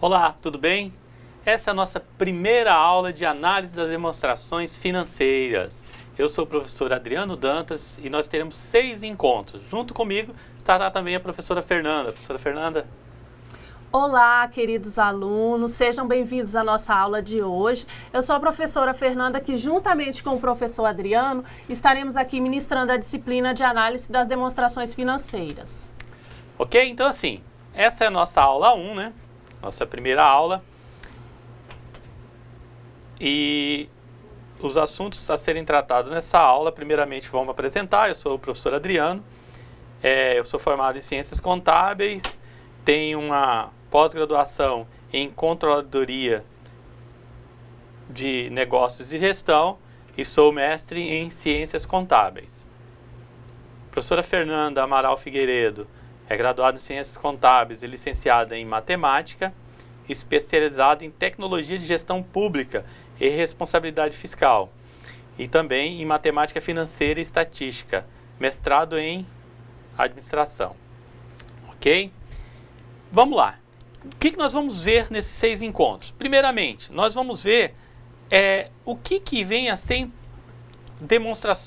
Olá, tudo bem? Essa é a nossa primeira aula de análise das demonstrações financeiras. Eu sou o professor Adriano Dantas e nós teremos 6 encontros. Junto comigo estará também a professora Fernanda. Professora Fernanda. Olá, queridos alunos, sejam bem-vindos à nossa aula de hoje. Eu sou a professora Fernanda, que juntamente com o professor Adriano estaremos aqui ministrando a disciplina de análise das demonstrações financeiras. Ok? Então assim, essa é a nossa aula 1, né? Nossa primeira aula. E os assuntos a serem tratados nessa aula, primeiramente vamos apresentar. Eu sou o professor Adriano, eu sou formado em Ciências Contábeis, tenho uma pós-graduação em Controladoria de Negócios e Gestão e sou mestre em Ciências Contábeis. A professora Fernanda Amaral Figueiredo é graduada em Ciências Contábeis e licenciada em Matemática, especializada em Tecnologia de Gestão Pública e Responsabilidade Fiscal, e também em Matemática Financeira e Estatística, mestrado em Administração. Ok? Vamos lá. O que nós vamos ver nesses 6 encontros? Primeiramente, nós vamos ver o que vem a ser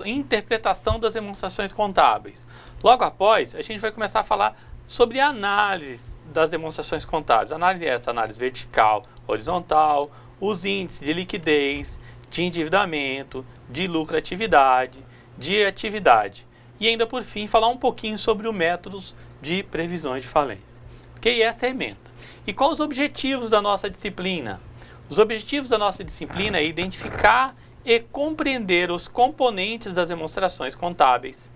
interpretação das demonstrações contábeis. Logo após, a gente vai começar a falar sobre a análise das demonstrações contábeis. Análise essa, análise vertical, horizontal, os índices de liquidez, de endividamento, de lucratividade, de atividade. E ainda por fim, falar um pouquinho sobre os métodos de previsões de falência. Ok? Essa é a ementa. E quais os objetivos da nossa disciplina? Os objetivos da nossa disciplina é identificar e compreender os componentes das demonstrações contábeis,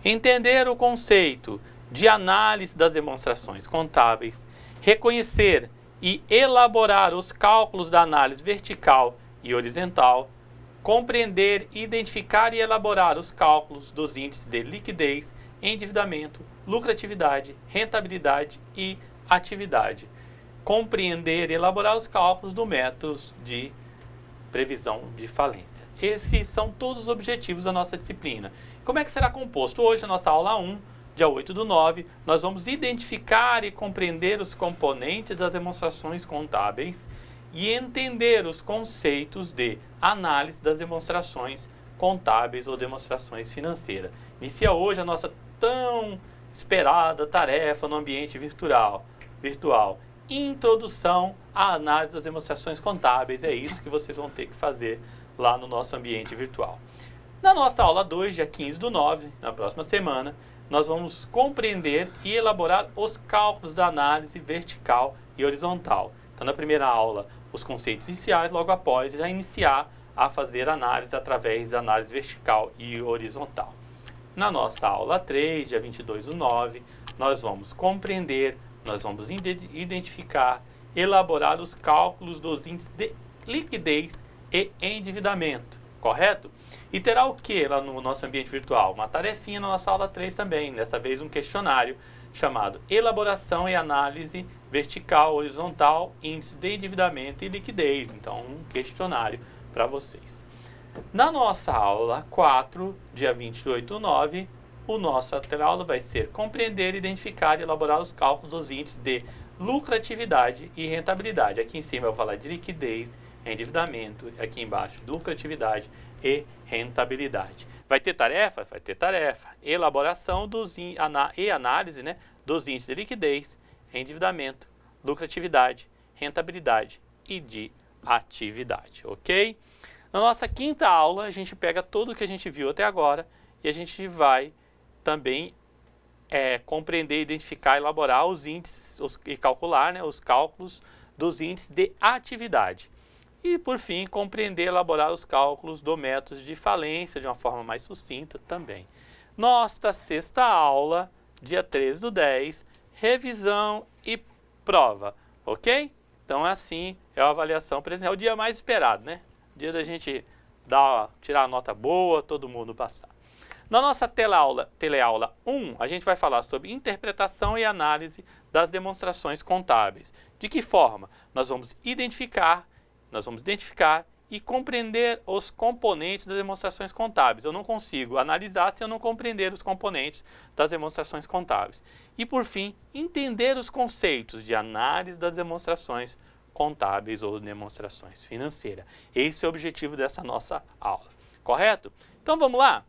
entender o conceito de análise das demonstrações contábeis, reconhecer e elaborar os cálculos da análise vertical e horizontal, compreender, identificar e elaborar os cálculos dos índices de liquidez, endividamento, lucratividade, rentabilidade e atividade, compreender e elaborar os cálculos do método de previsão de falência. Esses são todos os objetivos da nossa disciplina. Como é que será composto? Hoje, na nossa aula 1, dia 8/9, nós vamos identificar e compreender os componentes das demonstrações contábeis e entender os conceitos de análise das demonstrações contábeis ou demonstrações financeiras. Inicia hoje a nossa tão esperada tarefa no ambiente virtual. Introdução à análise das demonstrações contábeis. É isso que vocês vão ter que fazer lá no nosso ambiente virtual. Na nossa aula 2, dia 15/9, na próxima semana, nós vamos compreender e elaborar os cálculos da análise vertical e horizontal. Então, na primeira aula, os conceitos iniciais, logo após, já iniciar a fazer análise através da análise vertical e horizontal. Na nossa aula 3, dia 22/9, nós vamos compreender, nós vamos identificar, elaborar os cálculos dos índices de liquidez e endividamento, correto? E terá o que lá no nosso ambiente virtual? Uma tarefinha na nossa aula 3 também, dessa vez um questionário chamado Elaboração e Análise Vertical, Horizontal, Índice de Endividamento e Liquidez. Então, um questionário para vocês. Na nossa aula 4, dia 28/9, o nosso aula vai ser compreender, identificar e elaborar os cálculos dos índices de lucratividade e rentabilidade. Aqui em cima eu vou falar de liquidez, endividamento, aqui embaixo lucratividade e rentabilidade. Vai ter tarefa? Vai ter tarefa. Elaboração e análise, né, dos índices de liquidez, endividamento, lucratividade, rentabilidade e de atividade, ok? Na nossa quinta aula, a gente pega tudo o que a gente viu até agora e a gente vai também compreender, identificar, elaborar os índices e calcular, né, os cálculos dos índices de atividade. E, por fim, compreender e elaborar os cálculos do método de falência de uma forma mais sucinta também. Nossa sexta aula, dia 13/10, revisão e prova, ok? Então, assim, é a avaliação presencial, é o dia mais esperado, né? O dia da gente tirar a nota boa, todo mundo passar. Na nossa teleaula 1, a gente vai falar sobre interpretação e análise das demonstrações contábeis. De que forma? Nós vamos identificar e compreender os componentes das demonstrações contábeis. Eu não consigo analisar se eu não compreender os componentes das demonstrações contábeis. E, por fim, entender os conceitos de análise das demonstrações contábeis ou demonstrações financeiras. Esse é o objetivo dessa nossa aula, correto? Então, vamos lá?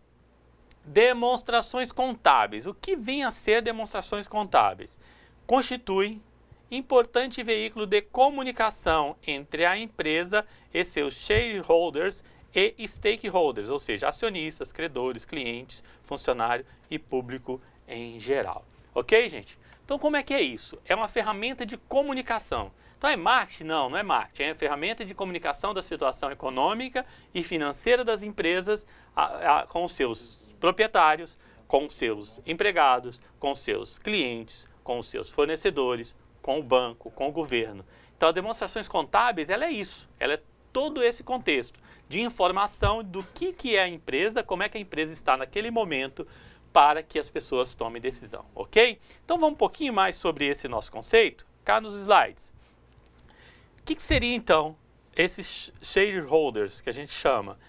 Demonstrações contábeis. O que vem a ser demonstrações contábeis? Constitui importante veículo de comunicação entre a empresa e seus shareholders e stakeholders, ou seja, acionistas, credores, clientes, funcionário e público em geral. Ok, gente? Então, como é que é isso? É uma ferramenta de comunicação. Então, é marketing? Não, não é marketing. É uma ferramenta de comunicação da situação econômica e financeira das empresas com os seus proprietários, com os seus empregados, com os seus clientes, com os seus fornecedores, com o banco, com o governo. Então, as demonstrações contábeis, ela é isso. Ela é todo esse contexto de informação do que é a empresa, como é que a empresa está naquele momento para que as pessoas tomem decisão, ok? Então, vamos um pouquinho mais sobre esse nosso conceito, cá nos slides. O que seria, então, esses shareholders que a gente chama?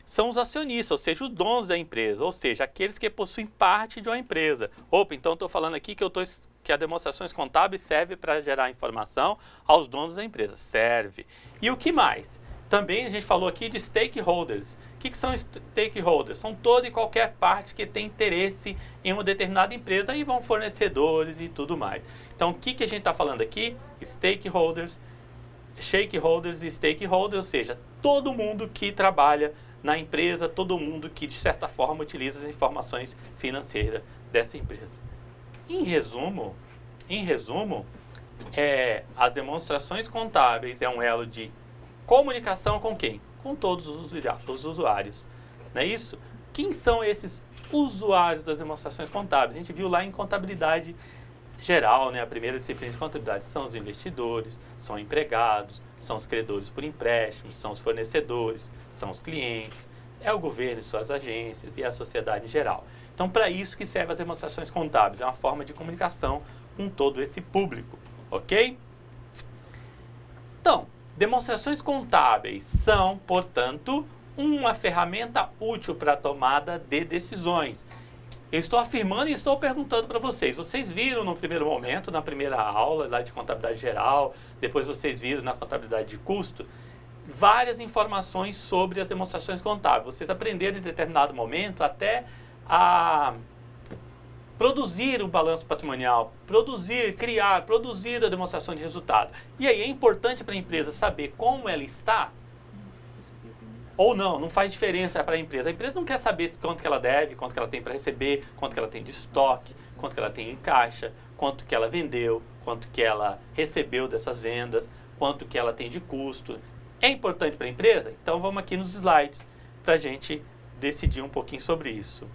São os acionistas, ou seja, os donos da empresa, ou seja, aqueles que possuem parte de uma empresa. Opa, então estou falando aqui que as demonstrações contábeis servem para gerar informação aos donos da empresa. Serve. E o que mais? Também a gente falou aqui de stakeholders. O que são stakeholders? São toda e qualquer parte que tem interesse em uma determinada empresa, aí vão fornecedores e tudo mais. Então, o que a gente está falando aqui? Stakeholders, shareholders e stakeholders, ou seja, todo mundo que trabalha na empresa, todo mundo que, de certa forma, utiliza as informações financeiras dessa empresa. Em resumo, as demonstrações contábeis é um elo de comunicação com quem? Com todos os usuários. Não é isso? Quem são esses usuários das demonstrações contábeis? A gente viu lá em contabilidade geral, né? A primeira disciplina de contabilidade são os investidores, são empregados, são os credores por empréstimos, são os fornecedores, são os clientes, é o governo e suas agências e a sociedade em geral. Então, para isso que servem as demonstrações contábeis, é uma forma de comunicação com todo esse público, ok? Então, demonstrações contábeis são, portanto, uma ferramenta útil para a tomada de decisões. Eu estou afirmando e estou perguntando para vocês. Vocês viram no primeiro momento, na primeira aula lá de contabilidade geral, depois vocês viram na contabilidade de custo, várias informações sobre as demonstrações contábeis. Vocês aprenderam em determinado momento até a produzir o balanço patrimonial, produzir a demonstração de resultado. E aí é importante para a empresa saber como ela está, ou não faz diferença para a empresa. A empresa não quer saber quanto que ela deve, quanto que ela tem para receber, quanto que ela tem de estoque, quanto que ela tem em caixa, quanto que ela vendeu, quanto que ela recebeu dessas vendas, quanto que ela tem de custo. É importante para a empresa? Então vamos aqui nos slides para a gente decidir um pouquinho sobre isso.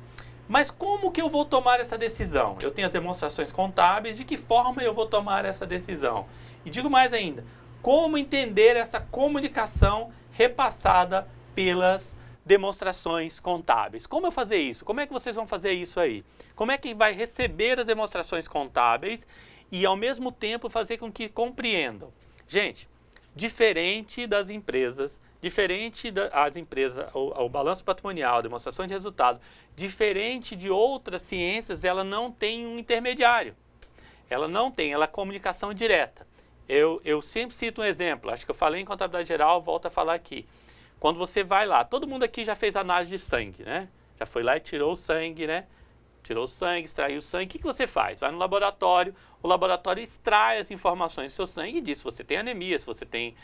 Mas como que eu vou tomar essa decisão? Eu tenho as demonstrações contábeis, de que forma eu vou tomar essa decisão? E digo mais ainda, como entender essa comunicação repassada pelas demonstrações contábeis? Como eu fazer isso? Como é que vocês vão fazer isso aí? Como é que vai receber as demonstrações contábeis e ao mesmo tempo fazer com que compreendam? Gente, diferente das empresas, o balanço patrimonial, a demonstração de resultado, diferente de outras ciências, ela não tem um intermediário. Ela é comunicação direta. Eu sempre cito um exemplo, acho que eu falei em contabilidade geral, volto a falar aqui. Quando você vai lá, todo mundo aqui já fez análise de sangue, né? Já foi lá e tirou o sangue, né? Tirou o sangue, extraiu o sangue. O que você faz? Vai no laboratório, o laboratório extrai as informações do seu sangue e diz se você tem anemia, se você tem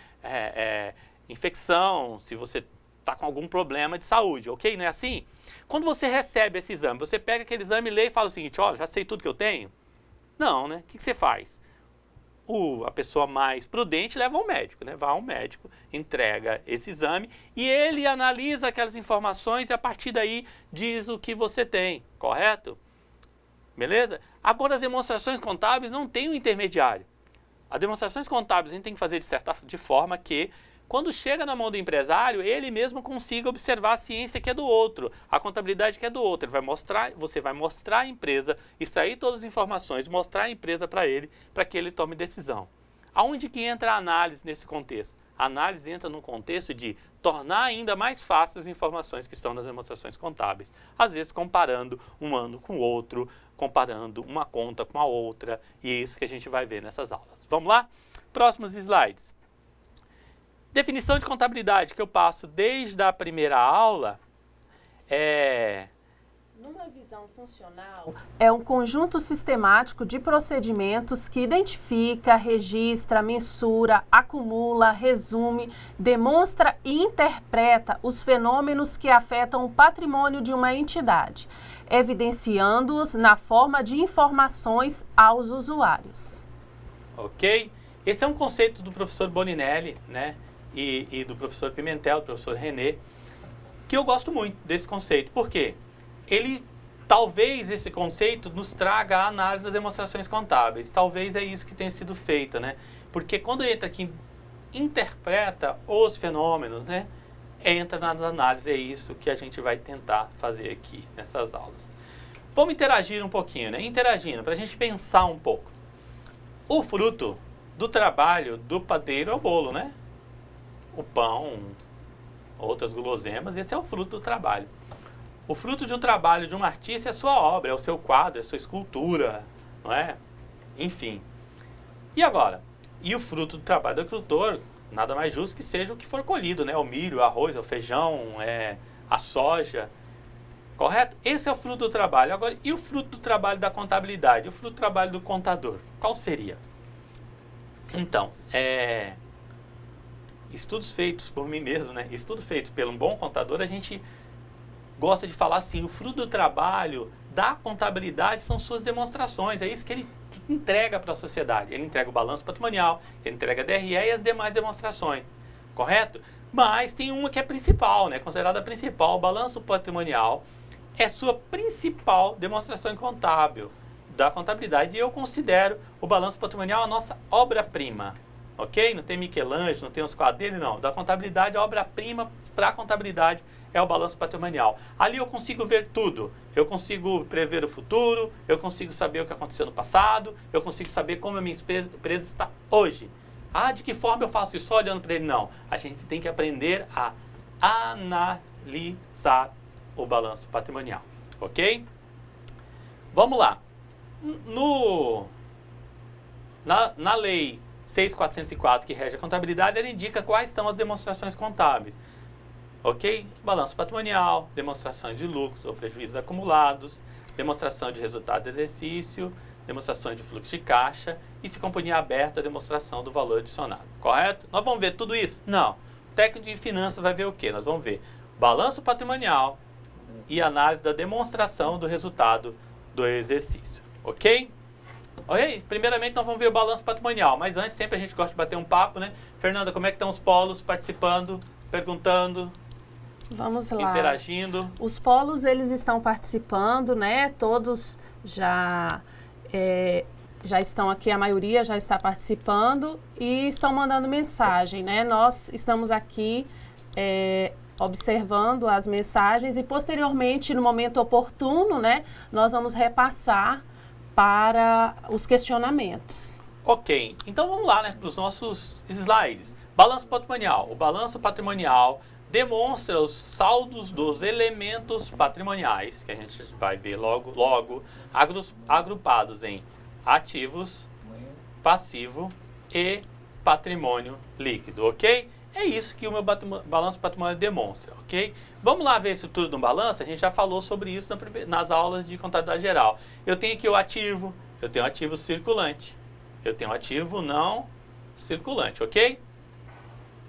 infecção, se você está com algum problema de saúde, ok? Não é assim? Quando você recebe esse exame, você pega aquele exame, lê e fala o seguinte, ó, já sei tudo que eu tenho? Não, né? O que você faz? A pessoa mais prudente leva ao médico, né? Vai ao médico, entrega esse exame e ele analisa aquelas informações e a partir daí diz o que você tem, correto? Beleza? Agora as demonstrações contábeis não têm um intermediário. As demonstrações contábeis a gente tem que fazer de forma que quando chega na mão do empresário, ele mesmo consiga observar a ciência que é do outro, a contabilidade que é do outro. Você vai mostrar a empresa, extrair todas as informações, mostrar a empresa para ele que ele tome decisão. Aonde que entra a análise nesse contexto? A análise entra num contexto de tornar ainda mais fáceis as informações que estão nas demonstrações contábeis. Às vezes comparando um ano com o outro, comparando uma conta com a outra, e é isso que a gente vai ver nessas aulas. Vamos lá? Próximos slides. Definição de contabilidade que eu passo desde a primeira aula Numa visão funcional, é um conjunto sistemático de procedimentos que identifica, registra, mensura, acumula, resume, demonstra e interpreta os fenômenos que afetam o patrimônio de uma entidade, evidenciando-os na forma de informações aos usuários. Ok? Esse é um conceito do professor Boninelli, né? E do professor Pimentel, do professor René, que eu gosto muito desse conceito. Por quê? Talvez esse conceito nos traga a análise das demonstrações contábeis. Talvez é isso que tenha sido feito, né? Porque quando entra aqui, interpreta os fenômenos, né? Entra nas análises, é isso que a gente vai tentar fazer aqui nessas aulas. Vamos interagir um pouquinho, né? Interagindo, para a gente pensar um pouco. O fruto do trabalho do padeiro é o bolo, né? O pão, outras guloseimas, esse é o fruto do trabalho. O fruto de um trabalho de um artista é a sua obra, é o seu quadro, é a sua escultura, não é? Enfim. E agora? E o fruto do trabalho do agricultor, nada mais justo que seja o que for colhido, né? O milho, o arroz, o feijão, a soja, correto? Esse é o fruto do trabalho. Agora, e o fruto do trabalho da contabilidade? O fruto do trabalho do contador? Qual seria? Então, estudos feitos por mim mesmo, né? Estudo feito pelo bom contador, a gente gosta de falar assim, o fruto do trabalho da contabilidade são suas demonstrações, é isso que ele entrega para a sociedade. Ele entrega o balanço patrimonial, ele entrega a DRE e as demais demonstrações, correto? Mas tem uma que é principal, né? Considerada principal, o balanço patrimonial é sua principal demonstração contábil da contabilidade, e eu considero o balanço patrimonial a nossa obra-prima. Ok? Não tem Michelangelo, não tem os quadros dele, não. Da contabilidade, a obra-prima para a contabilidade é o balanço patrimonial. Ali eu consigo ver tudo. Eu consigo prever o futuro, eu consigo saber o que aconteceu no passado, eu consigo saber como a minha empresa está hoje. Ah, de que forma eu faço isso só olhando para ele? Não. A gente tem que aprender a analisar o balanço patrimonial. Ok? Vamos lá. Na lei 6.404, que rege a contabilidade, ela indica quais são as demonstrações contábeis. Ok? Balanço patrimonial, demonstração de lucros ou prejuízos acumulados, demonstração de resultado do exercício, demonstração de fluxo de caixa e, se companhia aberta, a demonstração do valor adicionado. Correto? Nós vamos ver tudo isso? Não. O técnico de finanças vai ver o quê? Nós vamos ver balanço patrimonial e análise da demonstração do resultado do exercício. Ok? Ok? Primeiramente nós vamos ver o balanço patrimonial, mas antes sempre a gente gosta de bater um papo, né? Fernanda, como é que estão os polos participando, perguntando? Vamos lá. Interagindo. Os polos, eles estão participando, né? Todos já estão aqui, a maioria já está participando e estão mandando mensagem, né? Nós estamos aqui observando as mensagens e posteriormente, no momento oportuno, né? Nós vamos repassar para os questionamentos. Ok, então vamos lá, né, para os nossos slides. Balanço patrimonial. O balanço patrimonial demonstra os saldos dos elementos patrimoniais, que a gente vai ver logo agrupados em ativos, passivo e patrimônio líquido, ok? É isso que o meu balanço patrimonial demonstra, ok? Vamos lá ver isso tudo no balanço? A gente já falou sobre isso nas aulas de contabilidade geral. Eu tenho aqui o ativo, eu tenho ativo circulante, eu tenho ativo não circulante, ok?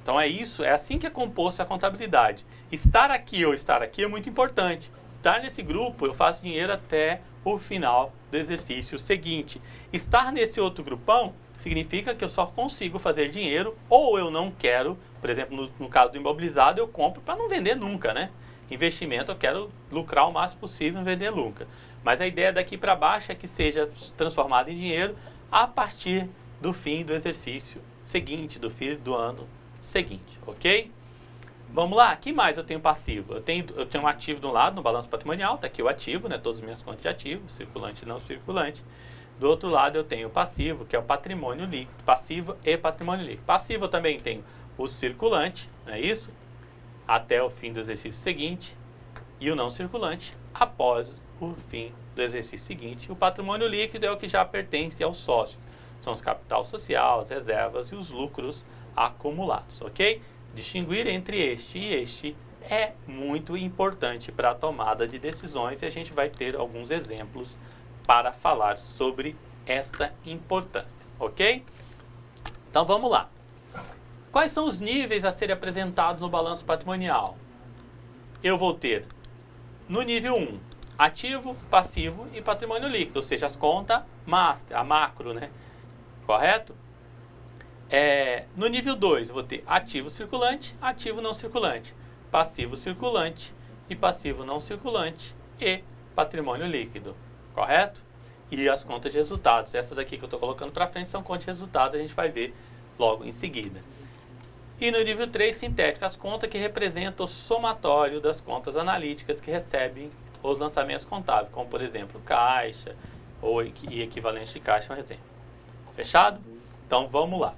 Então é isso, é assim que é composto a contabilidade. Estar aqui ou estar aqui é muito importante. Estar nesse grupo, eu faço dinheiro até o final do exercício seguinte. Estar nesse outro grupão significa que eu só consigo fazer dinheiro ou eu não quero, por exemplo, no caso do imobilizado, eu compro para não vender nunca, né? Investimento, eu quero lucrar o máximo possível e vender nunca. Mas a ideia daqui para baixo é que seja transformado em dinheiro a partir do fim do exercício seguinte, do fim do ano seguinte, ok? Vamos lá, que mais eu tenho passivo? Eu tenho um ativo de um lado, no balanço patrimonial, está aqui o ativo, né? Todas as minhas contas de ativo, circulante e não circulante. Do outro lado eu tenho o passivo, que é o patrimônio líquido, passivo e patrimônio líquido. Passivo eu também tenho o circulante, não é isso? Até o fim do exercício seguinte, e o não circulante após o fim do exercício seguinte. O patrimônio líquido é o que já pertence ao sócio. São os capital social, as reservas e os lucros acumulados, ok? Distinguir entre este e este é muito importante para a tomada de decisões e a gente vai ter alguns exemplos para falar sobre esta importância, ok? Então vamos lá. Quais são os níveis a serem apresentados no balanço patrimonial? Eu vou ter no nível 1, ativo, passivo e patrimônio líquido, ou seja, as contas master, a macro, né? Correto? No nível 2, vou ter ativo circulante, ativo não circulante, passivo circulante e passivo não circulante e patrimônio líquido, correto? E as contas de resultados, essa daqui que eu estou colocando para frente são contas de resultados, a gente vai ver logo em seguida. E no nível 3, sintético, as contas que representam o somatório das contas analíticas que recebem os lançamentos contábeis, como por exemplo, caixa e equivalente de caixa, um exemplo. Fechado? Então vamos lá.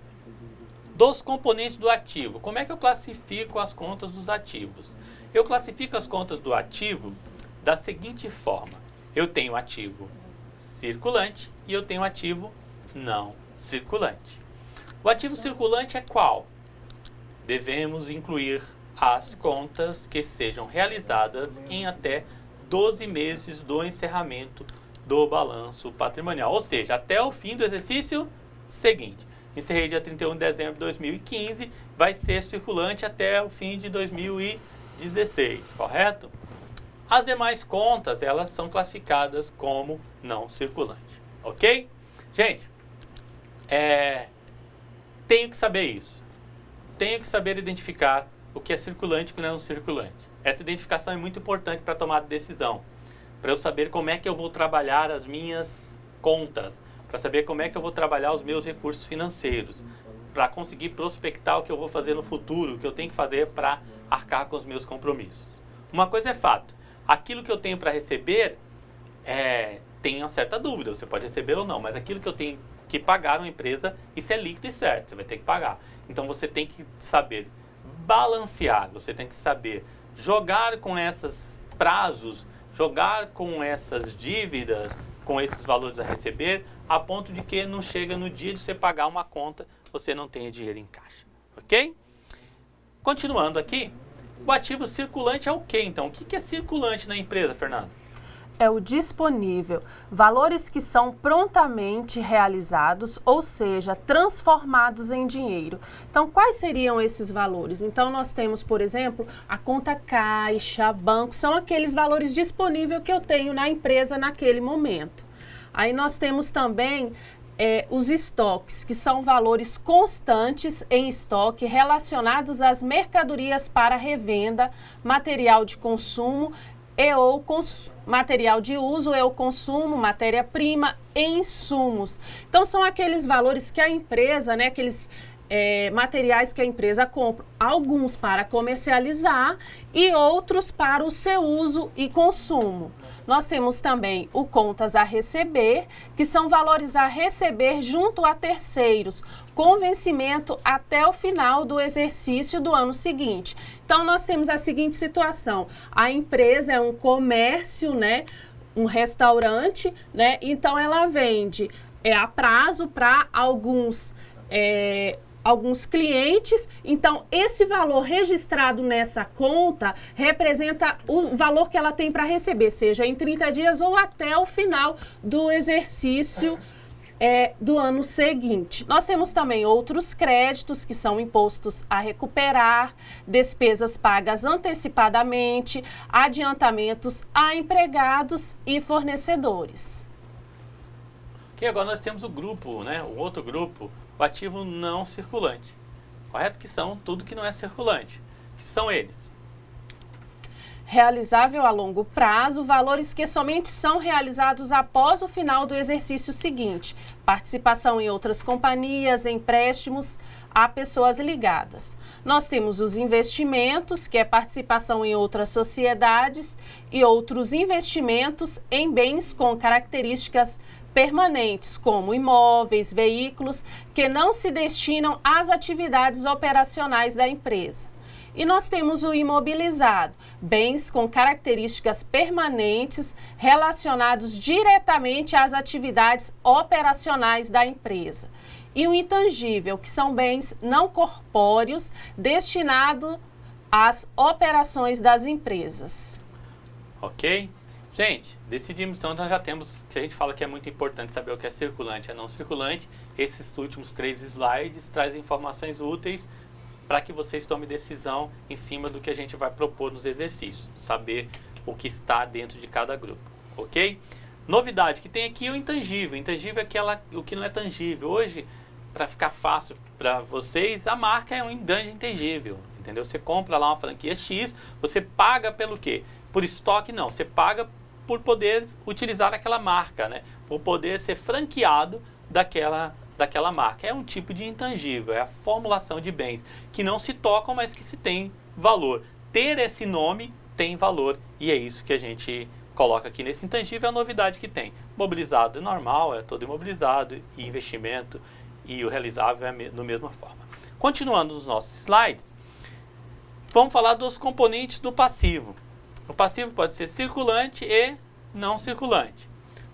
Dos componentes do ativo, como é que eu classifico as contas dos ativos? Eu classifico as contas do ativo da seguinte forma. Eu tenho ativo circulante e eu tenho ativo não circulante. O ativo circulante é qual? Devemos incluir as contas que sejam realizadas em até 12 meses do encerramento do balanço patrimonial, ou seja, até o fim do exercício seguinte. Encerrei dia 31 de dezembro de 2015, vai ser circulante até o fim de 2016, correto? As demais contas, elas são classificadas como não circulante, ok? Gente, tenho que saber isso. Tenho que saber identificar o que é circulante e o que não é circulante. Essa identificação é muito importante para tomar decisão, para eu saber como é que eu vou trabalhar as minhas contas, para saber como é que eu vou trabalhar os meus recursos financeiros, para conseguir prospectar o que eu vou fazer no futuro, o que eu tenho que fazer para arcar com os meus compromissos. Uma coisa é fato, aquilo que eu tenho para receber, tem uma certa dúvida, você pode receber ou não, mas aquilo que eu tenho que pagar uma empresa, isso é líquido e certo, você vai ter que pagar. Então você tem que saber balancear, você tem que saber jogar com esses prazos, jogar com essas dívidas, com esses valores a receber, a ponto de que não chega no dia de você pagar uma conta, você não tenha dinheiro em caixa, ok? Continuando aqui, o ativo circulante é o quê então? O que é circulante na empresa, Fernando? É o disponível, valores que são prontamente realizados, ou seja, transformados em dinheiro. Então, quais seriam esses valores? Então, nós temos, por exemplo, a conta caixa, banco, são aqueles valores disponíveis que eu tenho na empresa naquele momento. Aí nós temos também os estoques, que são valores constantes em estoque relacionados às mercadorias para revenda, material de consumo ou material de uso ou consumo, matéria-prima e insumos. Então, são aqueles valores que a empresa, aqueles materiais que a empresa compra, alguns para comercializar e outros para o seu uso e consumo. Nós temos também o contas a receber, que são valores a receber junto a terceiros, com vencimento até o final do exercício do ano seguinte. Então, nós temos a seguinte situação: a empresa é um comércio, um restaurante, então ela vende a prazo para alguns clientes. Então, esse valor registrado nessa conta representa o valor que ela tem para receber, seja em 30 dias ou até o final do exercício do ano seguinte. Nós temos também outros créditos, que são impostos a recuperar, despesas pagas antecipadamente, adiantamentos a empregados e fornecedores. Ok, agora nós temos o grupo, o outro grupo, o ativo não circulante, correto? Que são tudo que não é circulante, que são eles. Realizável a longo prazo, valores que somente são realizados após o final do exercício seguinte, participação em outras companhias, empréstimos a pessoas ligadas. Nós temos os investimentos, que é participação em outras sociedades, e outros investimentos em bens com características permanentes, como imóveis, veículos, que não se destinam às atividades operacionais da empresa. E nós temos o imobilizado, bens com características permanentes relacionados diretamente às atividades operacionais da empresa. E o intangível, que são bens não corpóreos destinados às operações das empresas. Ok? Gente, decidimos, então nós já temos, que a gente fala que é muito importante saber o que é circulante e não circulante. Esses últimos 3 slides trazem informações úteis para que vocês tomem decisão em cima do que a gente vai propor nos exercícios. Saber o que está dentro de cada grupo, ok? Novidade que tem aqui é o intangível. Intangível é o que não é tangível. Hoje, para ficar fácil para vocês, a marca é um grande intangível, entendeu? Você compra lá uma franquia X, você paga pelo quê? Por estoque não, você paga por poder utilizar aquela marca, né? Por poder ser franqueado daquela marca. É um tipo de intangível, é a formulação de bens que não se tocam, mas que se tem valor. Ter esse nome tem valor e é isso que a gente coloca aqui nesse intangível, é a novidade que tem. Mobilizado é normal, é todo imobilizado, e investimento e o realizável é da mesma forma. Continuando nos nossos slides, vamos falar dos componentes do passivo. O passivo pode ser circulante e não circulante.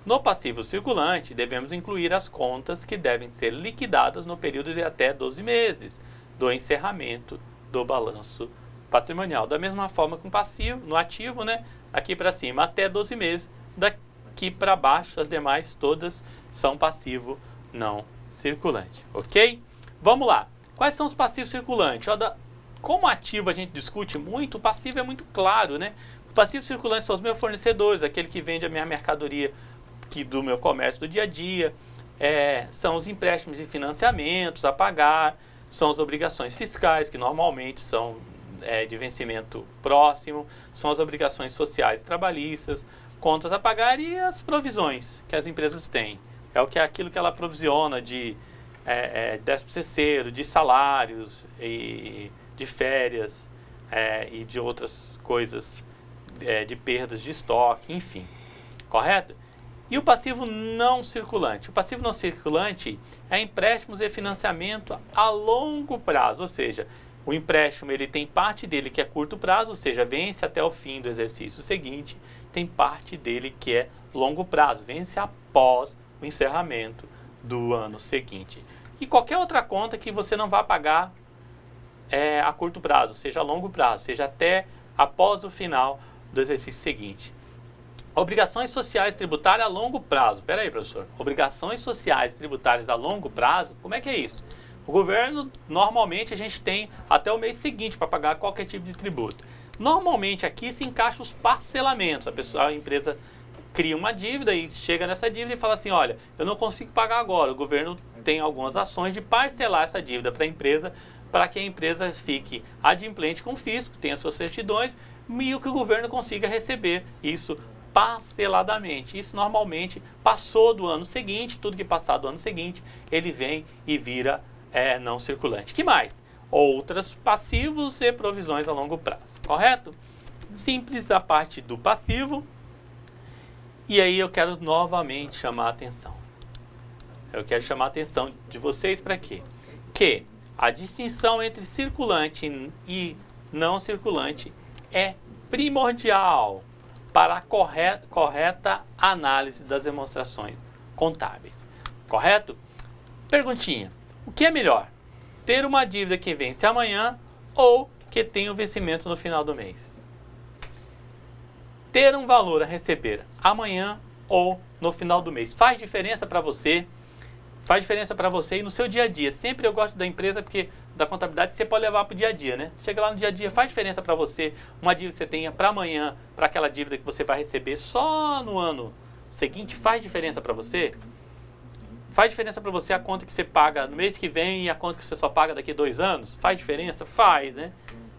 No passivo circulante, devemos incluir as contas que devem ser liquidadas no período de até 12 meses do encerramento do balanço patrimonial. Da mesma forma que o passivo, no ativo, né? Aqui para cima, até 12 meses. Daqui para baixo, as demais todas são passivo não circulante. Ok? Vamos lá. Quais são os passivos circulantes? Como ativo a gente discute muito, o passivo é muito claro, né? Os passivos circulantes são os meus fornecedores, aquele que vende a minha mercadoria do meu comércio do dia a dia, são os empréstimos e financiamentos a pagar, são as obrigações fiscais, que normalmente são de vencimento próximo, são as obrigações sociais e trabalhistas, contas a pagar e as provisões que as empresas têm. É aquilo que ela provisiona de 13º, de salários, e de férias e de outras coisas, de perdas de estoque, enfim. Correto? E o passivo não circulante? O passivo não circulante é empréstimos e financiamento a longo prazo, ou seja, o empréstimo ele tem parte dele que é curto prazo, ou seja, vence até o fim do exercício seguinte, tem parte dele que é longo prazo, vence após o encerramento do ano seguinte. E qualquer outra conta que você não vá pagar a curto prazo, seja a longo prazo, seja até após o final do exercício seguinte. Obrigações sociais tributárias a longo prazo. Espera aí, professor. Obrigações sociais tributárias a longo prazo, como é que é isso? O governo, normalmente, a gente tem até o mês seguinte para pagar qualquer tipo de tributo. Normalmente, aqui se encaixa os parcelamentos. A empresa cria uma dívida e chega nessa dívida e fala assim, olha, eu não consigo pagar agora. O governo tem algumas ações de parcelar essa dívida para a empresa, para que a empresa fique adimplente com o fisco, tenha suas certidões, e o que o governo consiga receber isso parceladamente. Isso normalmente passou do ano seguinte, tudo que passar do ano seguinte, ele vem e vira não circulante. Que mais? Outros passivos e provisões a longo prazo, correto? Simples a parte do passivo. E aí eu quero novamente chamar a atenção. Eu quero chamar a atenção de vocês para quê? Que a distinção entre circulante e não circulante é primordial para a correta análise das demonstrações contábeis. Correto? Perguntinha. O que é melhor? Ter uma dívida que vence amanhã ou que tem o vencimento no final do mês? Ter um valor a receber amanhã ou no final do mês. Faz diferença para você? Faz diferença para você e no seu dia a dia. Sempre eu gosto da empresa porque da contabilidade você pode levar para o dia a dia, né? Chega lá no dia a dia, faz diferença para você uma dívida que você tenha para amanhã, para aquela dívida que você vai receber só no ano seguinte, faz diferença para você? Faz diferença para você a conta que você paga no mês que vem e a conta que você só paga daqui a 2 anos? Faz diferença? Faz, né?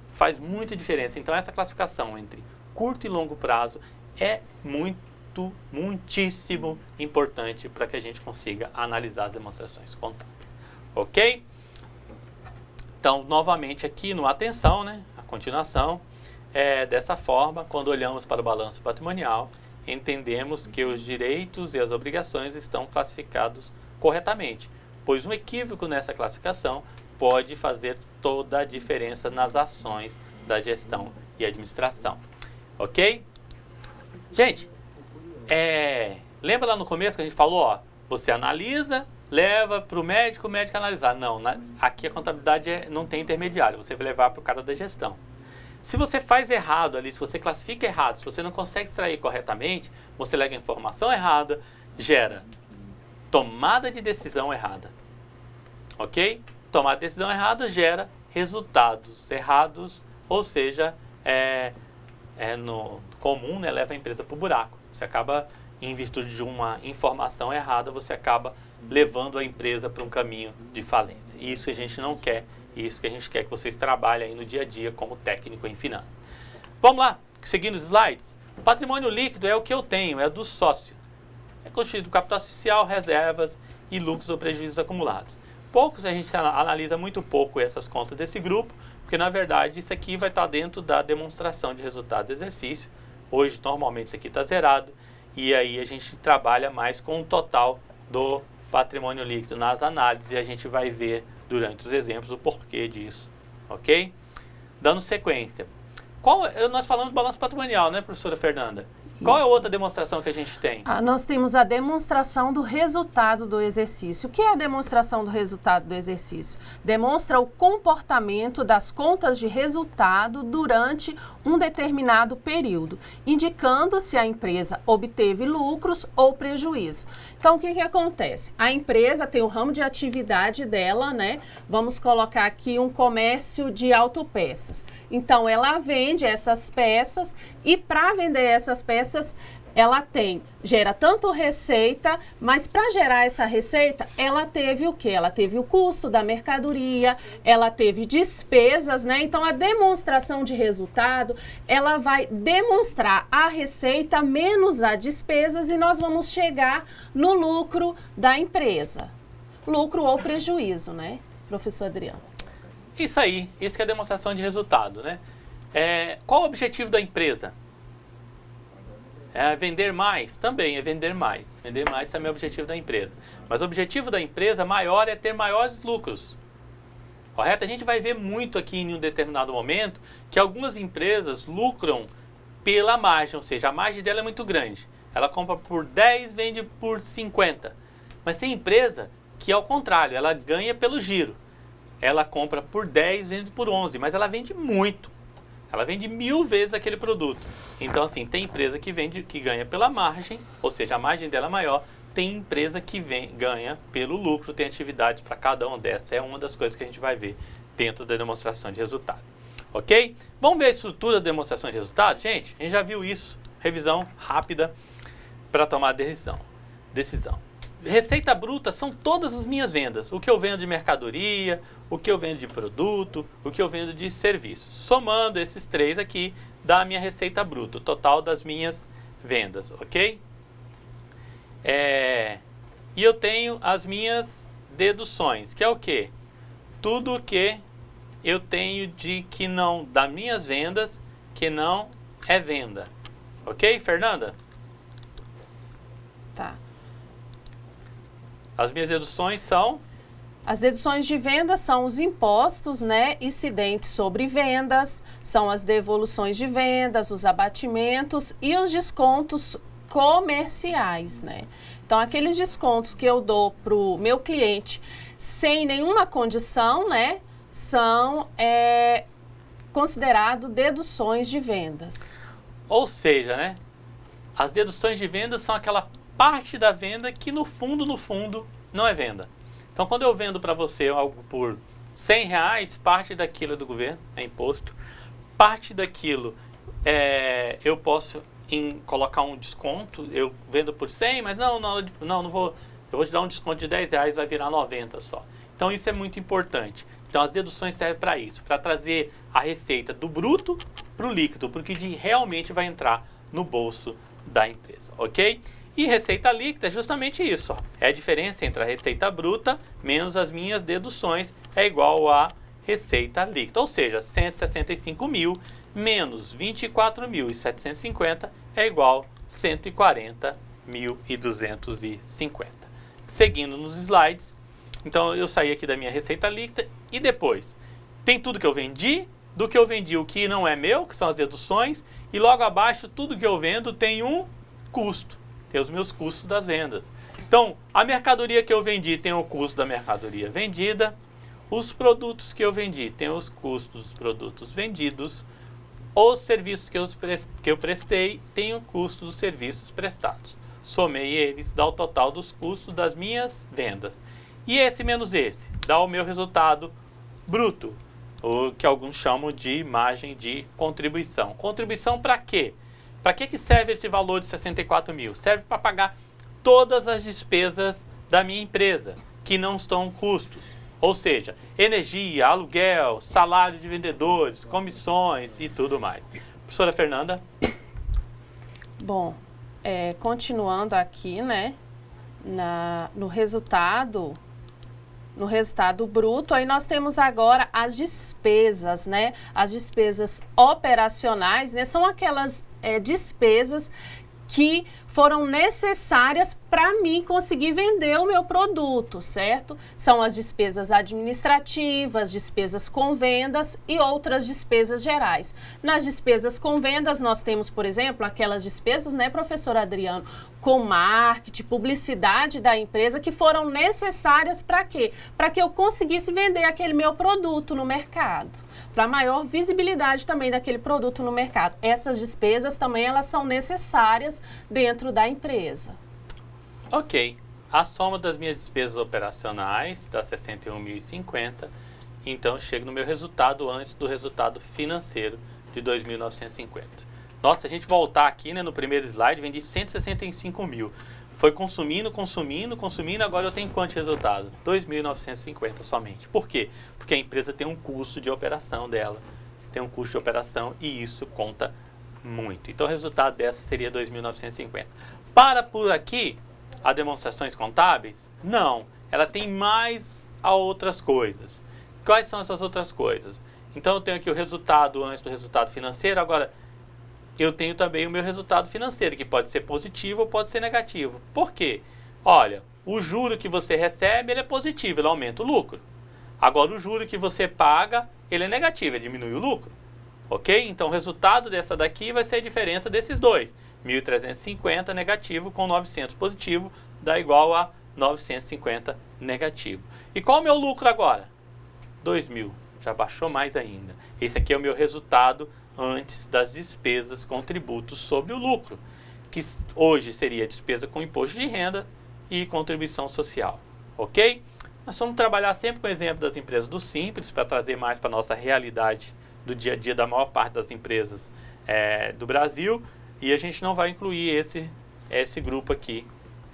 Faz muita diferença. Então essa classificação entre curto e longo prazo é muitíssimo importante para que a gente consiga analisar as demonstrações contábeis. Ok? Então, novamente aqui no atenção, né? A continuação é dessa forma, quando olhamos para o balanço patrimonial, entendemos que os direitos e as obrigações estão classificados corretamente, pois um equívoco nessa classificação pode fazer toda a diferença nas ações da gestão e administração. Ok? Gente, lembra lá no começo que a gente falou, ó, você analisa, leva para o médico analisar. Não, aqui a contabilidade não tem intermediário, você vai levar para o cara da gestão. Se você faz errado ali, se você classifica errado, se você não consegue extrair corretamente, você lega a informação errada, gera tomada de decisão errada. Ok? Tomar decisão errada gera resultados errados, ou seja, no comum, né, leva a empresa para o buraco. Você acaba, em virtude de uma informação errada, você acaba levando a empresa para um caminho de falência. E isso a gente não quer, e isso que a gente quer que vocês trabalhem aí no dia a dia como técnico em finanças. Vamos lá, seguindo os slides. O patrimônio líquido é o que eu tenho, é do sócio. É constituído por capital social, reservas e lucros ou prejuízos acumulados. A gente analisa muito pouco essas contas desse grupo, porque na verdade isso aqui vai estar dentro da demonstração de resultado do exercício. Hoje normalmente isso aqui está zerado, e aí a gente trabalha mais com o total do patrimônio líquido nas análises, e a gente vai ver durante os exemplos o porquê disso, ok? Dando sequência. Nós falamos do balanço patrimonial, né, professora Fernanda? Qual é a outra demonstração que a gente tem? Nós temos a demonstração do resultado do exercício. O que é a demonstração do resultado do exercício? Demonstra o comportamento das contas de resultado durante um determinado período, indicando se a empresa obteve lucros ou prejuízo. Então, o que acontece? A empresa tem o ramo de atividade dela, né? Vamos colocar aqui um comércio de autopeças. Então, ela vende essas peças e para vender essas peças, ela gera tanto receita, mas para gerar essa receita, ela teve o quê? Ela teve o custo da mercadoria, ela teve despesas, né? Então, a demonstração de resultado, ela vai demonstrar a receita menos as despesas e nós vamos chegar no lucro da empresa. Lucro ou prejuízo, né, professor Adriano? Isso aí, isso que é a demonstração de resultado, né? Qual o objetivo da empresa? Vender mais? Também é vender mais. Vender mais também é o objetivo da empresa. Mas o objetivo da empresa maior é ter maiores lucros. Correto? A gente vai ver muito aqui em um determinado momento que algumas empresas lucram pela margem, ou seja, a margem dela é muito grande. Ela compra por 10, vende por 50. Mas tem empresa que, ao contrário, ela ganha pelo giro. Ela compra por 10, vende por 11, mas ela vende muito. Ela vende 1000 vezes aquele produto. Então, assim, tem empresa que ganha pela margem, ou seja, a margem dela é maior. Tem empresa que ganha pelo lucro, tem atividade para cada uma dessas. É uma das coisas que a gente vai ver dentro da demonstração de resultado. Ok? Vamos ver a estrutura da demonstração de resultado? Gente, a gente já viu isso. Revisão rápida para tomar decisão. Receita bruta são todas as minhas vendas. O que eu vendo de mercadoria, o que eu vendo de produto, o que eu vendo de serviço. Somando esses três aqui, dá a minha receita bruta, o total das minhas vendas, ok? E eu tenho as minhas deduções, que é o quê? Tudo que eu tenho das minhas vendas, que não é venda. Ok, Fernanda? Tá. As minhas deduções são? As deduções de vendas são os impostos, né, incidentes sobre vendas, são as devoluções de vendas, os abatimentos e os descontos comerciais, né? Então, aqueles descontos que eu dou para o meu cliente sem nenhuma condição, né, são considerados deduções de vendas. Ou seja, né, as deduções de vendas são aquela parte da venda que no fundo, não é venda. Então, quando eu vendo para você algo por R$100, parte daquilo é do governo, é imposto. Parte daquilo eu posso colocar um desconto, eu vendo por 100, mas não vou, eu vou te dar um desconto de R$10, vai virar 90 só. Então, isso é muito importante. Então, as deduções servem para isso, para trazer a receita do bruto para o líquido, porque realmente vai entrar no bolso da empresa, ok? E receita líquida é justamente isso, ó. É a diferença entre a receita bruta menos as minhas deduções é igual a receita líquida. Ou seja, 165 mil menos 24.750 é igual 140.250. Seguindo nos slides, então eu saí aqui da minha receita líquida e depois tem tudo que eu vendi, do que eu vendi o que não é meu, que são as deduções, e logo abaixo tudo que eu vendo tem um custo, tem os meus custos das vendas. Então, a mercadoria que eu vendi tem o custo da mercadoria vendida, os produtos que eu vendi tem os custos dos produtos vendidos, os serviços que eu prestei tem o custo dos serviços prestados. Somei eles, dá o total dos custos das minhas vendas. E esse menos esse dá o meu resultado bruto, o que alguns chamam de margem de contribuição. Contribuição para quê? Para que serve esse valor de 64 mil? Serve para pagar todas as despesas da minha empresa, que não estão custos. Ou seja, energia, aluguel, salário de vendedores, comissões e tudo mais. Professora Fernanda? Bom, continuando aqui, né, no resultado bruto, aí nós temos agora as despesas, né? As despesas operacionais, né? São aquelas despesas que foram necessárias para mim conseguir vender o meu produto, certo? São as despesas administrativas, despesas com vendas e outras despesas gerais. Nas despesas com vendas, nós temos, por exemplo, aquelas despesas, né, professor Adriano, com marketing, publicidade da empresa, que foram necessárias para quê? Para que eu conseguisse vender aquele meu produto no mercado, para maior visibilidade também daquele produto no mercado. Essas despesas também elas são necessárias dentro da empresa. Ok. A soma das minhas despesas operacionais dá 61.050, então chego no meu resultado antes do resultado financeiro de 2.950. Nossa, se a gente voltar aqui, né, no primeiro slide, vendi 165 mil. Foi consumindo, agora eu tenho quanto de resultado? 2.950 somente. Por quê? Porque a empresa tem um custo de operação dela. Tem um custo de operação e isso conta muito. Então o resultado dessa seria 2.950. Para por aqui as demonstrações contábeis? Não. Ela tem mais a outras coisas. Quais são essas outras coisas? Então eu tenho aqui o resultado antes do resultado financeiro. Agora, eu tenho também o meu resultado financeiro, que pode ser positivo ou pode ser negativo. Por quê? Olha, o juro que você recebe, ele é positivo, ele aumenta o lucro. Agora, o juro que você paga, ele é negativo, ele diminui o lucro. Ok? Então, o resultado dessa daqui vai ser a diferença desses dois. 1.350 negativo com 900 positivo, dá igual a 950 negativo. E qual é o meu lucro agora? 2.000. Já baixou mais ainda. Esse aqui é o meu resultado antes das despesas com tributos sobre o lucro, que hoje seria despesa com imposto de renda e contribuição social, ok? Nós vamos trabalhar sempre com o exemplo das empresas do Simples, para trazer mais para a nossa realidade do dia a dia da maior parte das empresas do Brasil, e a gente não vai incluir esse grupo aqui,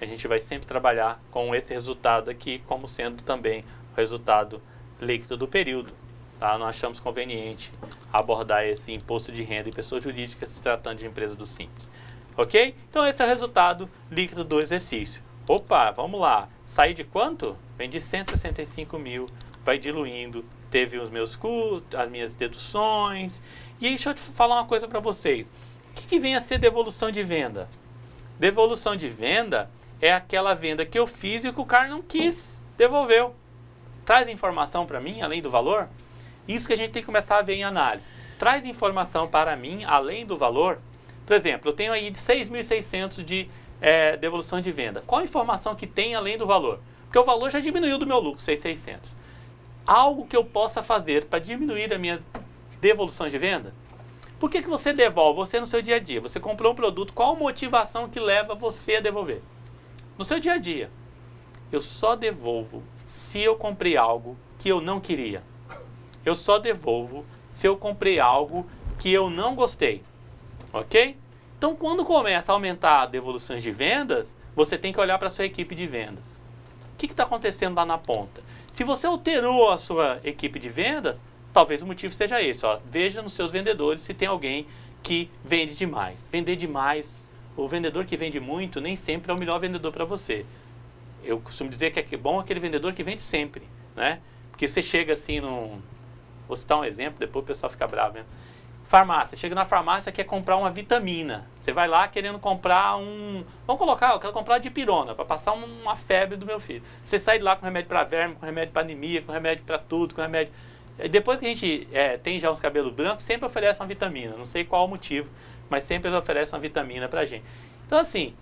a gente vai sempre trabalhar com esse resultado aqui como sendo também o resultado líquido do período. Tá? Nós achamos conveniente abordar esse imposto de renda em pessoa jurídica se tratando de empresa do Simples. Ok? Então esse é o resultado líquido do exercício. Opa, vamos lá. Saí de quanto? Vendi 165 mil, vai diluindo. Teve os meus custos, as minhas deduções. E aí, deixa eu te falar uma coisa para vocês. O que vem a ser devolução de venda? Devolução de venda é aquela venda que eu fiz e que o cara não quis, devolveu. Traz informação para mim, além do valor? Isso que a gente tem que começar a ver em análise. Traz informação para mim, além do valor. Por exemplo, eu tenho aí de 6.600 de devolução de venda. Qual a informação que tem além do valor? Porque o valor já diminuiu do meu lucro, 6.600. Algo que eu possa fazer para diminuir a minha devolução de venda? Por que você devolve? Você no seu dia a dia. Você comprou um produto, qual a motivação que leva você a devolver? No seu dia a dia. Eu só devolvo se eu comprei algo que eu não queria. Eu só devolvo se eu comprei algo que eu não gostei, ok? Então, quando começa a aumentar a devoluções de vendas, você tem que olhar para a sua equipe de vendas. O que está acontecendo lá na ponta? Se você alterou a sua equipe de vendas, talvez o motivo seja esse. Ó. Veja nos seus vendedores se tem alguém que vende demais. Vender demais, o vendedor que vende muito nem sempre é o melhor vendedor para você. Eu costumo dizer que é bom aquele vendedor que vende sempre, né? Porque você chega assim num... Vou citar um exemplo, depois o pessoal fica bravo mesmo. Farmácia. Chega na farmácia, quer comprar uma vitamina. Você vai lá querendo comprar Vamos colocar, eu quero comprar dipirona para passar uma febre do meu filho. Você sai de lá com remédio para verme, com remédio para anemia, com remédio para tudo, com remédio... Depois que a gente tem já uns cabelos brancos, sempre oferece uma vitamina. Não sei qual o motivo, mas sempre eles oferecem uma vitamina pra gente. Então assim,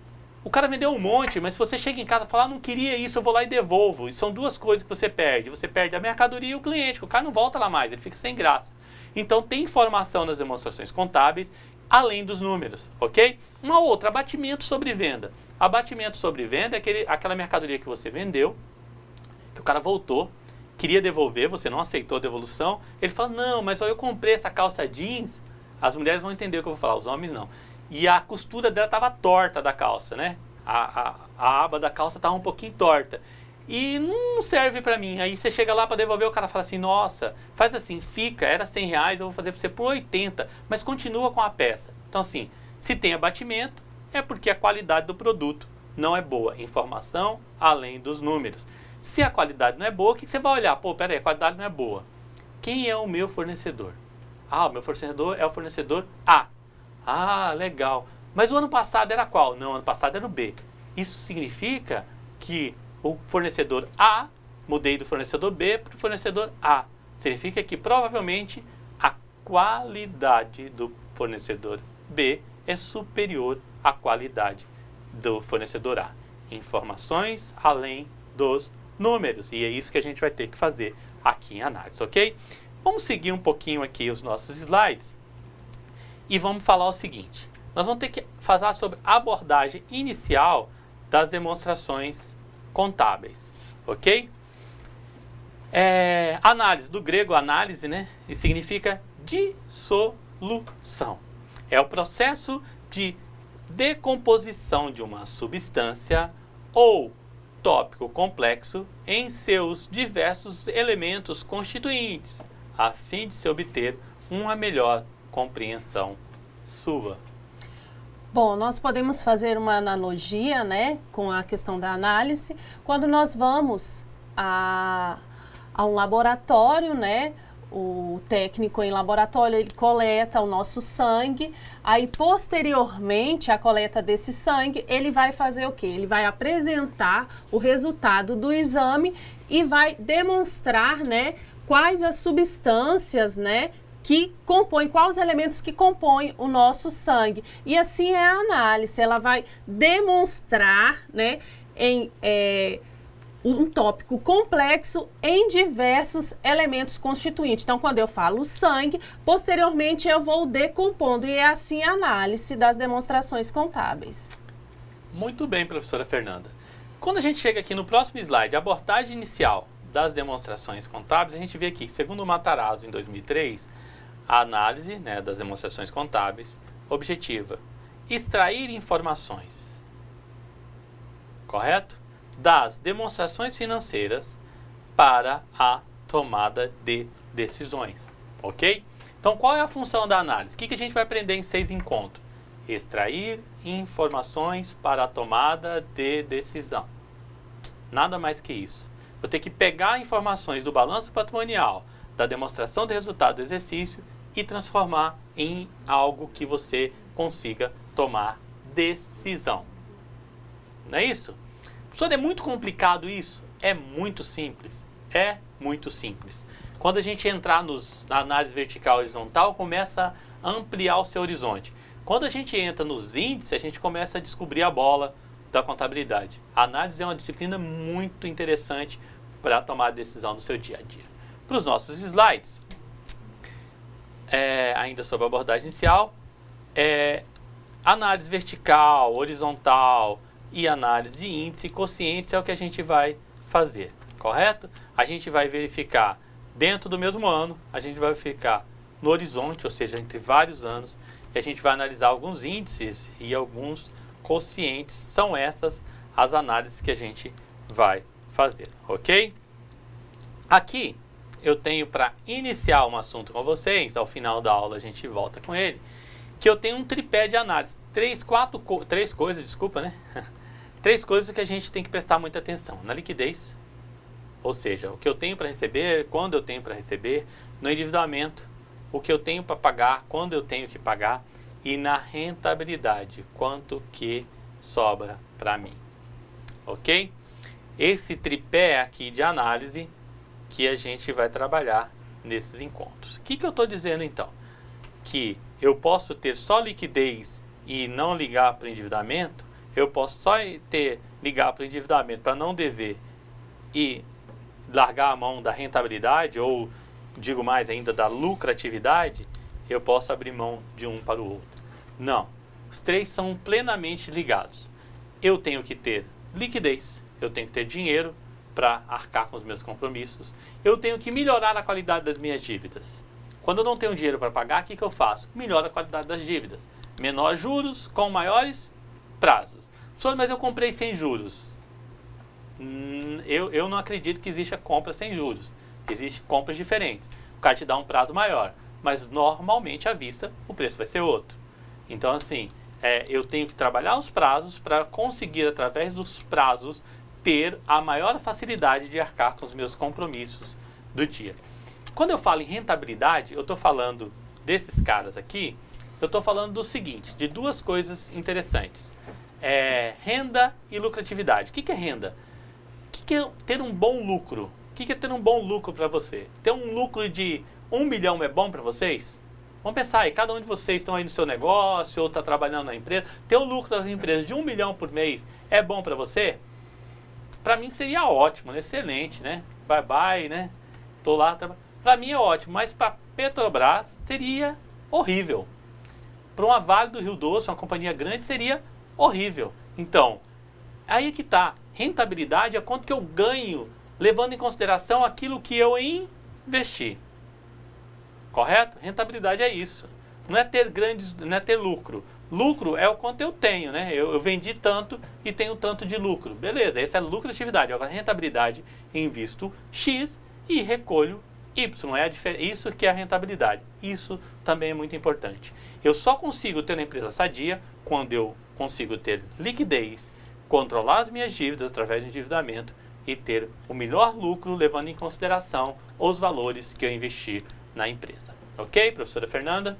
o cara vendeu um monte, mas se você chega em casa e fala, não queria isso, eu vou lá e devolvo. E são duas coisas que você perde. Você perde a mercadoria e o cliente, que o cara não volta lá mais, ele fica sem graça. Então tem informação nas demonstrações contábeis, além dos números, ok? Uma outra, abatimento sobre venda. Abatimento sobre venda é aquela mercadoria que você vendeu, que o cara voltou, queria devolver, você não aceitou a devolução. Ele fala, não, mas eu comprei essa calça jeans. As mulheres vão entender o que eu vou falar, os homens não. E a costura dela estava torta da calça, né? A aba da calça estava um pouquinho torta. E não serve para mim. Aí você chega lá para devolver, o cara fala assim, nossa, faz assim, era R$100, eu vou fazer para você por 80, mas continua com a peça. Então assim, se tem abatimento, é porque a qualidade do produto não é boa. Informação além dos números. Se a qualidade não é boa, o que você vai olhar? Pô, peraí, a qualidade não é boa. Quem é o meu fornecedor? Ah, o meu fornecedor é o fornecedor A. Ah, legal. Mas o ano passado era qual? Não, ano passado era o B. Isso significa que o fornecedor A, mudei do fornecedor B para o fornecedor A. Significa que provavelmente a qualidade do fornecedor B é superior à qualidade do fornecedor A. Informações além dos números. E é isso que a gente vai ter que fazer aqui em análise, ok? Vamos seguir um pouquinho aqui os nossos slides e vamos falar o seguinte. Nós vamos ter que falar sobre a abordagem inicial das demonstrações contábeis, ok? Análise, do grego análise, né? E significa dissolução. É o processo de decomposição de uma substância ou tópico complexo em seus diversos elementos constituintes, a fim de se obter uma melhor compreensão sua. Bom, nós podemos fazer uma analogia, né, com a questão da análise. Quando nós vamos a um laboratório, né, o técnico em laboratório, ele coleta o nosso sangue, aí posteriormente à coleta desse sangue, ele vai fazer o quê? Ele vai apresentar o resultado do exame e vai demonstrar, né, quais as substâncias, né, que compõem, quais os elementos que compõem o nosso sangue. E assim é a análise, ela vai demonstrar, né, um tópico complexo em diversos elementos constituintes. Então, quando eu falo sangue, posteriormente eu vou decompondo, e é assim a análise das demonstrações contábeis. Muito bem, professora Fernanda. Quando a gente chega aqui no próximo slide, a abordagem inicial das demonstrações contábeis, a gente vê aqui, segundo o Matarazzo, em 2003, a análise, né, das demonstrações contábeis, objetiva, extrair informações, correto? Das demonstrações financeiras para a tomada de decisões, ok? Então, qual é a função da análise? O que a gente vai aprender em 6 encontros? Extrair informações para a tomada de decisão. Nada mais que isso. Eu tenho que pegar informações do balanço patrimonial, da demonstração de resultado do exercício e transformar em algo que você consiga tomar decisão. Não é isso? Professor, é muito complicado isso? É muito simples. É muito simples. Quando a gente entrar na análise vertical e horizontal, começa a ampliar o seu horizonte. Quando a gente entra nos índices, a gente começa a descobrir a bola da contabilidade. A análise é uma disciplina muito interessante para tomar a decisão do seu dia a dia. Para os nossos slides, ainda sobre a abordagem inicial, análise vertical, horizontal e análise de índice e quocientes é o que a gente vai fazer, correto? A gente vai verificar dentro do mesmo ano, a gente vai verificar no horizonte, ou seja, entre vários anos, e a gente vai analisar alguns índices e alguns quocientes. São essas as análises que a gente vai fazer, ok? Aqui eu tenho, para iniciar um assunto com vocês, ao final da aula a gente volta com ele, que eu tenho um tripé de análise, três coisas que a gente tem que prestar muita atenção. Na liquidez, ou seja, o que eu tenho para receber, quando eu tenho para receber, no endividamento o que eu tenho para pagar, quando eu tenho que pagar, e na rentabilidade, quanto que sobra para mim. Ok? Esse tripé aqui de análise que a gente vai trabalhar nesses encontros. O que eu estou dizendo então? Que eu posso ter só liquidez e não ligar para o endividamento, eu posso só ligar para o endividamento para não dever e largar a mão da rentabilidade, ou digo mais ainda, da lucratividade, eu posso abrir mão de um para o outro. Não, os três são plenamente ligados. Eu tenho que ter liquidez, eu tenho que ter dinheiro para arcar com os meus compromissos, eu tenho que melhorar a qualidade das minhas dívidas. Quando eu não tenho dinheiro para pagar, o que eu faço? Melhoro a qualidade das dívidas. Menor juros com maiores prazos. Senhor, mas eu comprei sem juros. Eu não acredito que exista compra sem juros. Existem compras diferentes. O cara te dá um prazo maior, mas normalmente à vista o preço vai ser outro. Então assim, eu tenho que trabalhar os prazos para conseguir, através dos prazos, ter a maior facilidade de arcar com os meus compromissos do dia. Quando eu falo em rentabilidade, eu estou falando desses caras aqui, eu estou falando do seguinte, de duas coisas interessantes. Renda e lucratividade. O que é renda? O que é ter um bom lucro? O que é ter um bom lucro para você? Ter um lucro de 1 milhão é bom para vocês? Vamos pensar aí, cada um de vocês estão aí no seu negócio ou está trabalhando na empresa. Ter o lucro das empresas de 1 milhão por mês é bom para você? Para mim seria ótimo, né? Excelente, né? Bye bye, né? Tô lá trabalhando. Para mim é ótimo, mas para Petrobras seria horrível. Para uma Vale do Rio Doce, uma companhia grande, seria horrível. Então, aí é que está. Rentabilidade é quanto que eu ganho, levando em consideração aquilo que eu investi. Correto? Rentabilidade é isso. Não é ter não é ter lucro. Lucro é o quanto eu tenho, né? Eu vendi tanto e tenho tanto de lucro. Beleza, essa é a lucratividade. Agora, rentabilidade, invisto X e recolho Y. Isso que é a rentabilidade. Isso também é muito importante. Eu só consigo ter uma empresa sadia quando eu consigo ter liquidez, controlar as minhas dívidas através do endividamento e ter o melhor lucro, levando em consideração os valores que eu investi na empresa. Ok, professora Fernanda?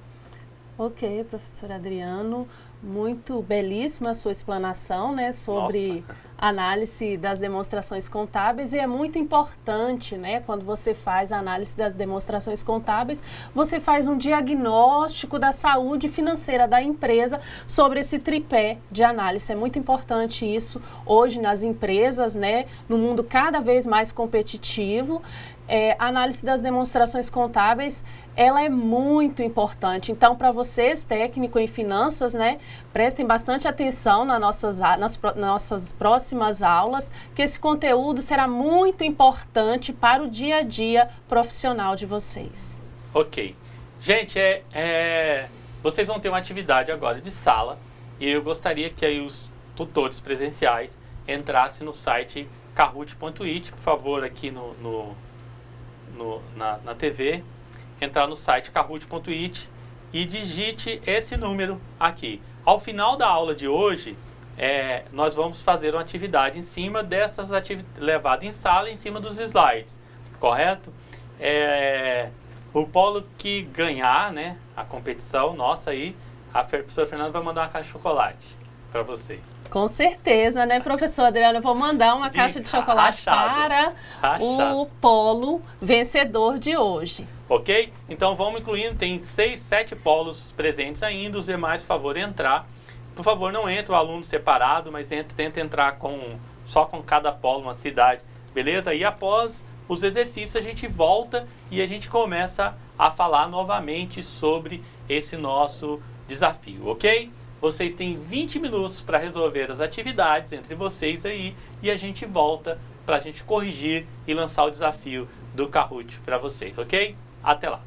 Ok, professor Adriano, muito belíssima a sua explanação, né, sobre análise das demonstrações contábeis, e é muito importante, né, quando você faz a análise das demonstrações contábeis, você faz um diagnóstico da saúde financeira da empresa sobre esse tripé de análise. É muito importante isso hoje nas empresas, né, no mundo cada vez mais competitivo. A análise das demonstrações contábeis, ela é muito importante. Então, para vocês, técnico em finanças, né, prestem bastante atenção nas nossas próximas aulas, que esse conteúdo será muito importante para o dia a dia profissional de vocês. Ok. Gente, vocês vão ter uma atividade agora de sala, e eu gostaria que aí os tutores presenciais entrassem no site kahoot.it, por favor, aqui na TV, entrar no site kahoot.it e digite esse número aqui. Ao final da aula de hoje, nós vamos fazer uma atividade em cima dessas atividades, levada em sala, em cima dos slides, correto? O polo que ganhar, né, a competição nossa aí, a professora Fernanda vai mandar uma caixa de chocolate para vocês. Com certeza, né, professor Adriano? Eu vou mandar uma caixa de chocolate para o polo vencedor de hoje. Ok? Então vamos incluindo, tem 6, 7 polos presentes ainda, os demais, por favor, entrar. Por favor, não entre o aluno separado, mas tenta entrar só com cada polo, uma cidade, beleza? E após os exercícios a gente volta e a gente começa a falar novamente sobre esse nosso desafio, ok? Vocês têm 20 minutos para resolver as atividades entre vocês aí e a gente volta para a gente corrigir e lançar o desafio do Kahoot para vocês, ok? Até lá!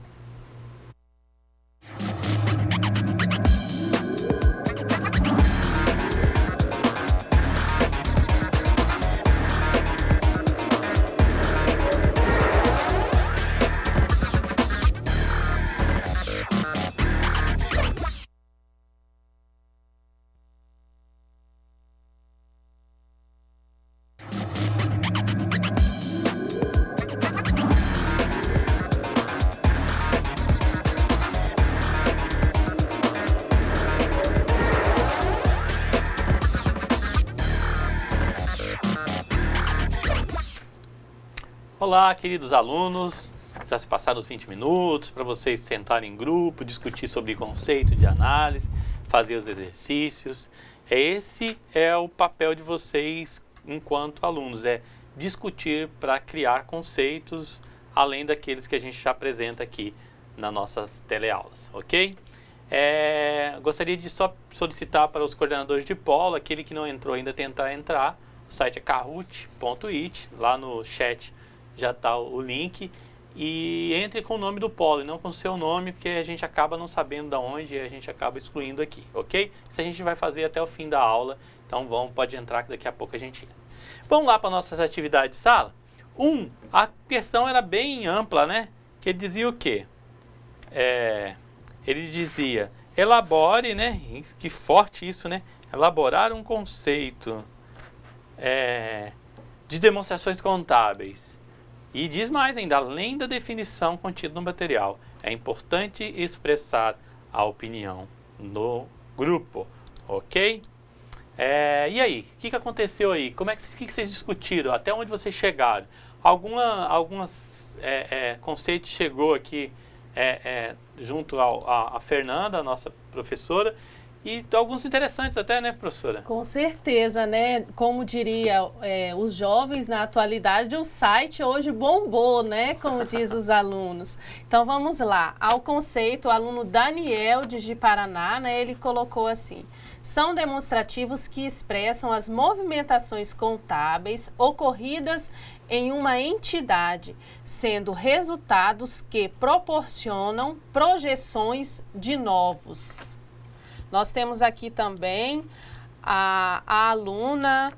Olá, queridos alunos. Já se passaram os 20 minutos para vocês sentarem em grupo, discutir sobre conceito de análise, fazer os exercícios. Esse é o papel de vocês enquanto alunos, é discutir para criar conceitos além daqueles que a gente já apresenta aqui nas nossas teleaulas, ok? Gostaria de só solicitar para os coordenadores de polo, aquele que não entrou ainda tentar entrar. O site é kahoot.it, lá no chat já está o link, e entre com o nome do polo e não com o seu nome, porque a gente acaba não sabendo de onde e a gente acaba excluindo aqui, ok? Isso a gente vai fazer até o fim da aula, então pode entrar que daqui a pouco a gente entra. Vamos lá para nossas atividades de sala? A questão era bem ampla, né? Que ele dizia o quê? Ele dizia, elabore, né? Que forte isso, né? Elaborar um conceito de demonstrações contábeis. E diz mais ainda, além da definição contida no material, é importante expressar a opinião no grupo, ok? E aí, o que aconteceu aí? Que vocês discutiram? Até onde vocês chegaram? Alguns conceitos chegou aqui junto a Fernanda, a nossa professora, e alguns interessantes até, né, professora? Com certeza, né? Como diria os jovens na atualidade, o site hoje bombou, né? Como diz os alunos. Então, vamos lá. Ao conceito, o aluno Daniel de Paraná, né? Ele colocou assim: são demonstrativos que expressam as movimentações contábeis ocorridas em uma entidade, sendo resultados que proporcionam projeções de novos. Nós temos aqui também a aluna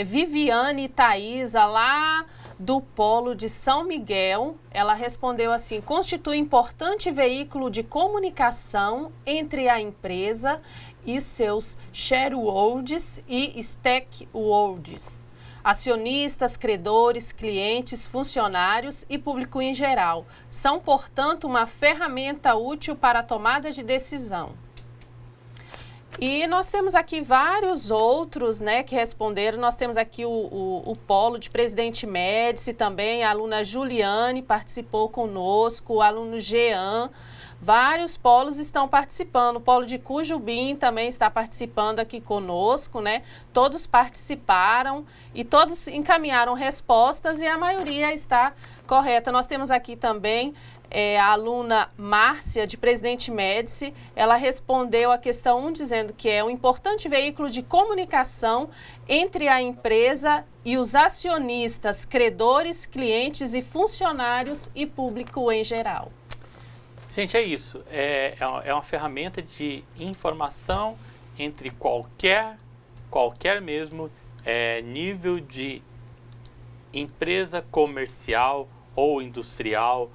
Viviane Thaisa, lá do Polo de São Miguel. Ela respondeu assim: constitui importante veículo de comunicação entre a empresa e seus shareholders e stakeholders, acionistas, credores, clientes, funcionários e público em geral. São, portanto, uma ferramenta útil para a tomada de decisão. E nós temos aqui vários outros, né, que responderam. Nós temos aqui o Polo de Presidente Médici também, a aluna Juliane participou conosco, o aluno Jean. Vários polos estão participando. O Polo de Cujubim também está participando aqui conosco, né? Todos participaram e todos encaminharam respostas e a maioria está correta. Nós temos aqui também a aluna Márcia, de Presidente Médici. Ela respondeu a questão 1 dizendo que é um importante veículo de comunicação entre a empresa e os acionistas, credores, clientes e funcionários e público em geral. Gente, é isso. É uma ferramenta de informação entre qualquer mesmo nível de empresa comercial ou industrial,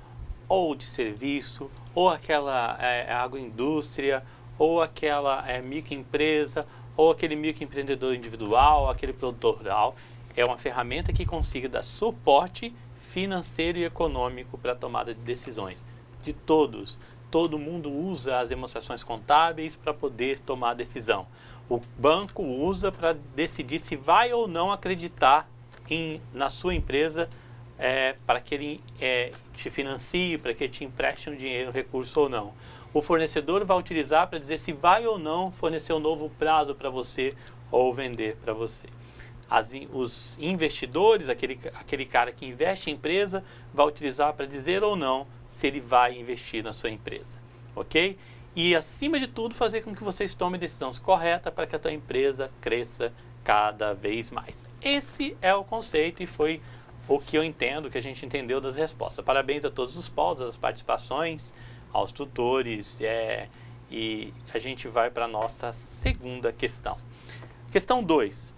ou de serviço, ou aquela agroindústria, ou aquela microempresa, ou aquele microempreendedor individual, aquele produtor rural. É uma ferramenta que consiga dar suporte financeiro e econômico para a tomada de decisões de todos. Todo mundo usa as demonstrações contábeis para poder tomar a decisão. O banco usa para decidir se vai ou não acreditar na sua empresa, para que ele te financie, para que ele te empreste um dinheiro, um recurso ou não. O fornecedor vai utilizar para dizer se vai ou não fornecer um novo prazo para você ou vender para você. Os investidores, aquele cara que investe em empresa, vai utilizar para dizer ou não se ele vai investir na sua empresa, ok? E, acima de tudo, fazer com que vocês tomem decisões corretas para que a tua empresa cresça cada vez mais. Esse é o conceito e foi o que eu entendo, que a gente entendeu das respostas. Parabéns a todos os polos, às participações, aos tutores, e a gente vai para a nossa segunda questão. Questão 2.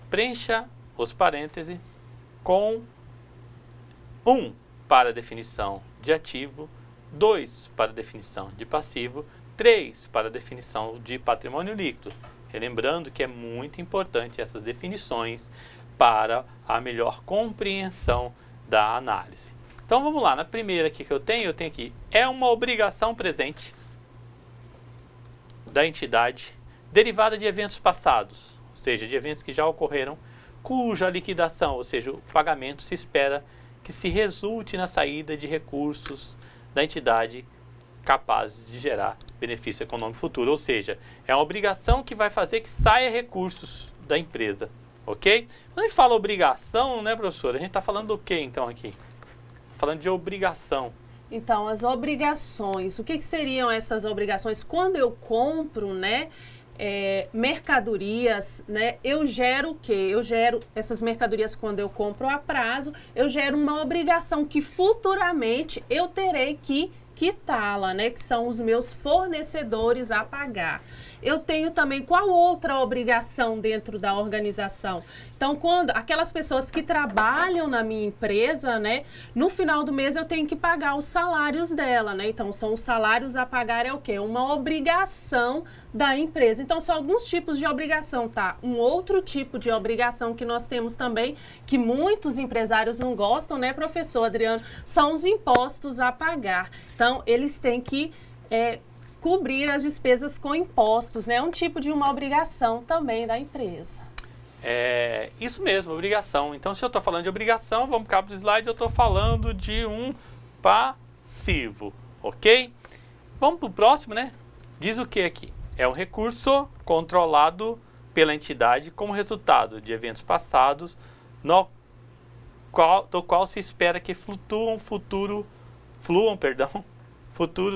Preencha os parênteses com 1 para a definição de ativo, 2 para a definição de passivo, 3 para a definição de patrimônio líquido. Relembrando que é muito importante essas definições para a melhor compreensão da análise. Então vamos lá, na primeira aqui que eu tenho aqui, é uma obrigação presente da entidade derivada de eventos passados, ou seja, de eventos que já ocorreram, cuja liquidação, ou seja, o pagamento se espera que se resulte na saída de recursos da entidade capazes de gerar benefício econômico futuro. Ou seja, é uma obrigação que vai fazer que saia recursos da empresa. Ok? Quando a gente fala obrigação, né, professora? A gente está falando do que então aqui? Falando de obrigação. Então, as obrigações, o que seriam essas obrigações? Quando eu compro, né, mercadorias, né, eu gero o quê? Eu gero essas mercadorias quando eu compro a prazo, eu gero uma obrigação que futuramente eu terei que quitá-la, né, que são os meus fornecedores a pagar. Eu tenho também qual outra obrigação dentro da organização? Então, quando aquelas pessoas que trabalham na minha empresa, né, no final do mês eu tenho que pagar os salários dela, né? Então, são os salários a pagar é o quê? Uma obrigação da empresa. Então, são alguns tipos de obrigação, tá? Um outro tipo de obrigação que nós temos também, que muitos empresários não gostam, né, professor Adriano? São os impostos a pagar. Então, eles têm que cobrir as despesas com impostos, né? É um tipo de uma obrigação também da empresa. É isso mesmo, obrigação. Então, se eu estou falando de obrigação, vamos cá para o slide, eu estou falando de um passivo, ok? Vamos para o próximo, né? Diz o que aqui? É um recurso controlado pela entidade como resultado de eventos passados, do qual se espera que fluam futuros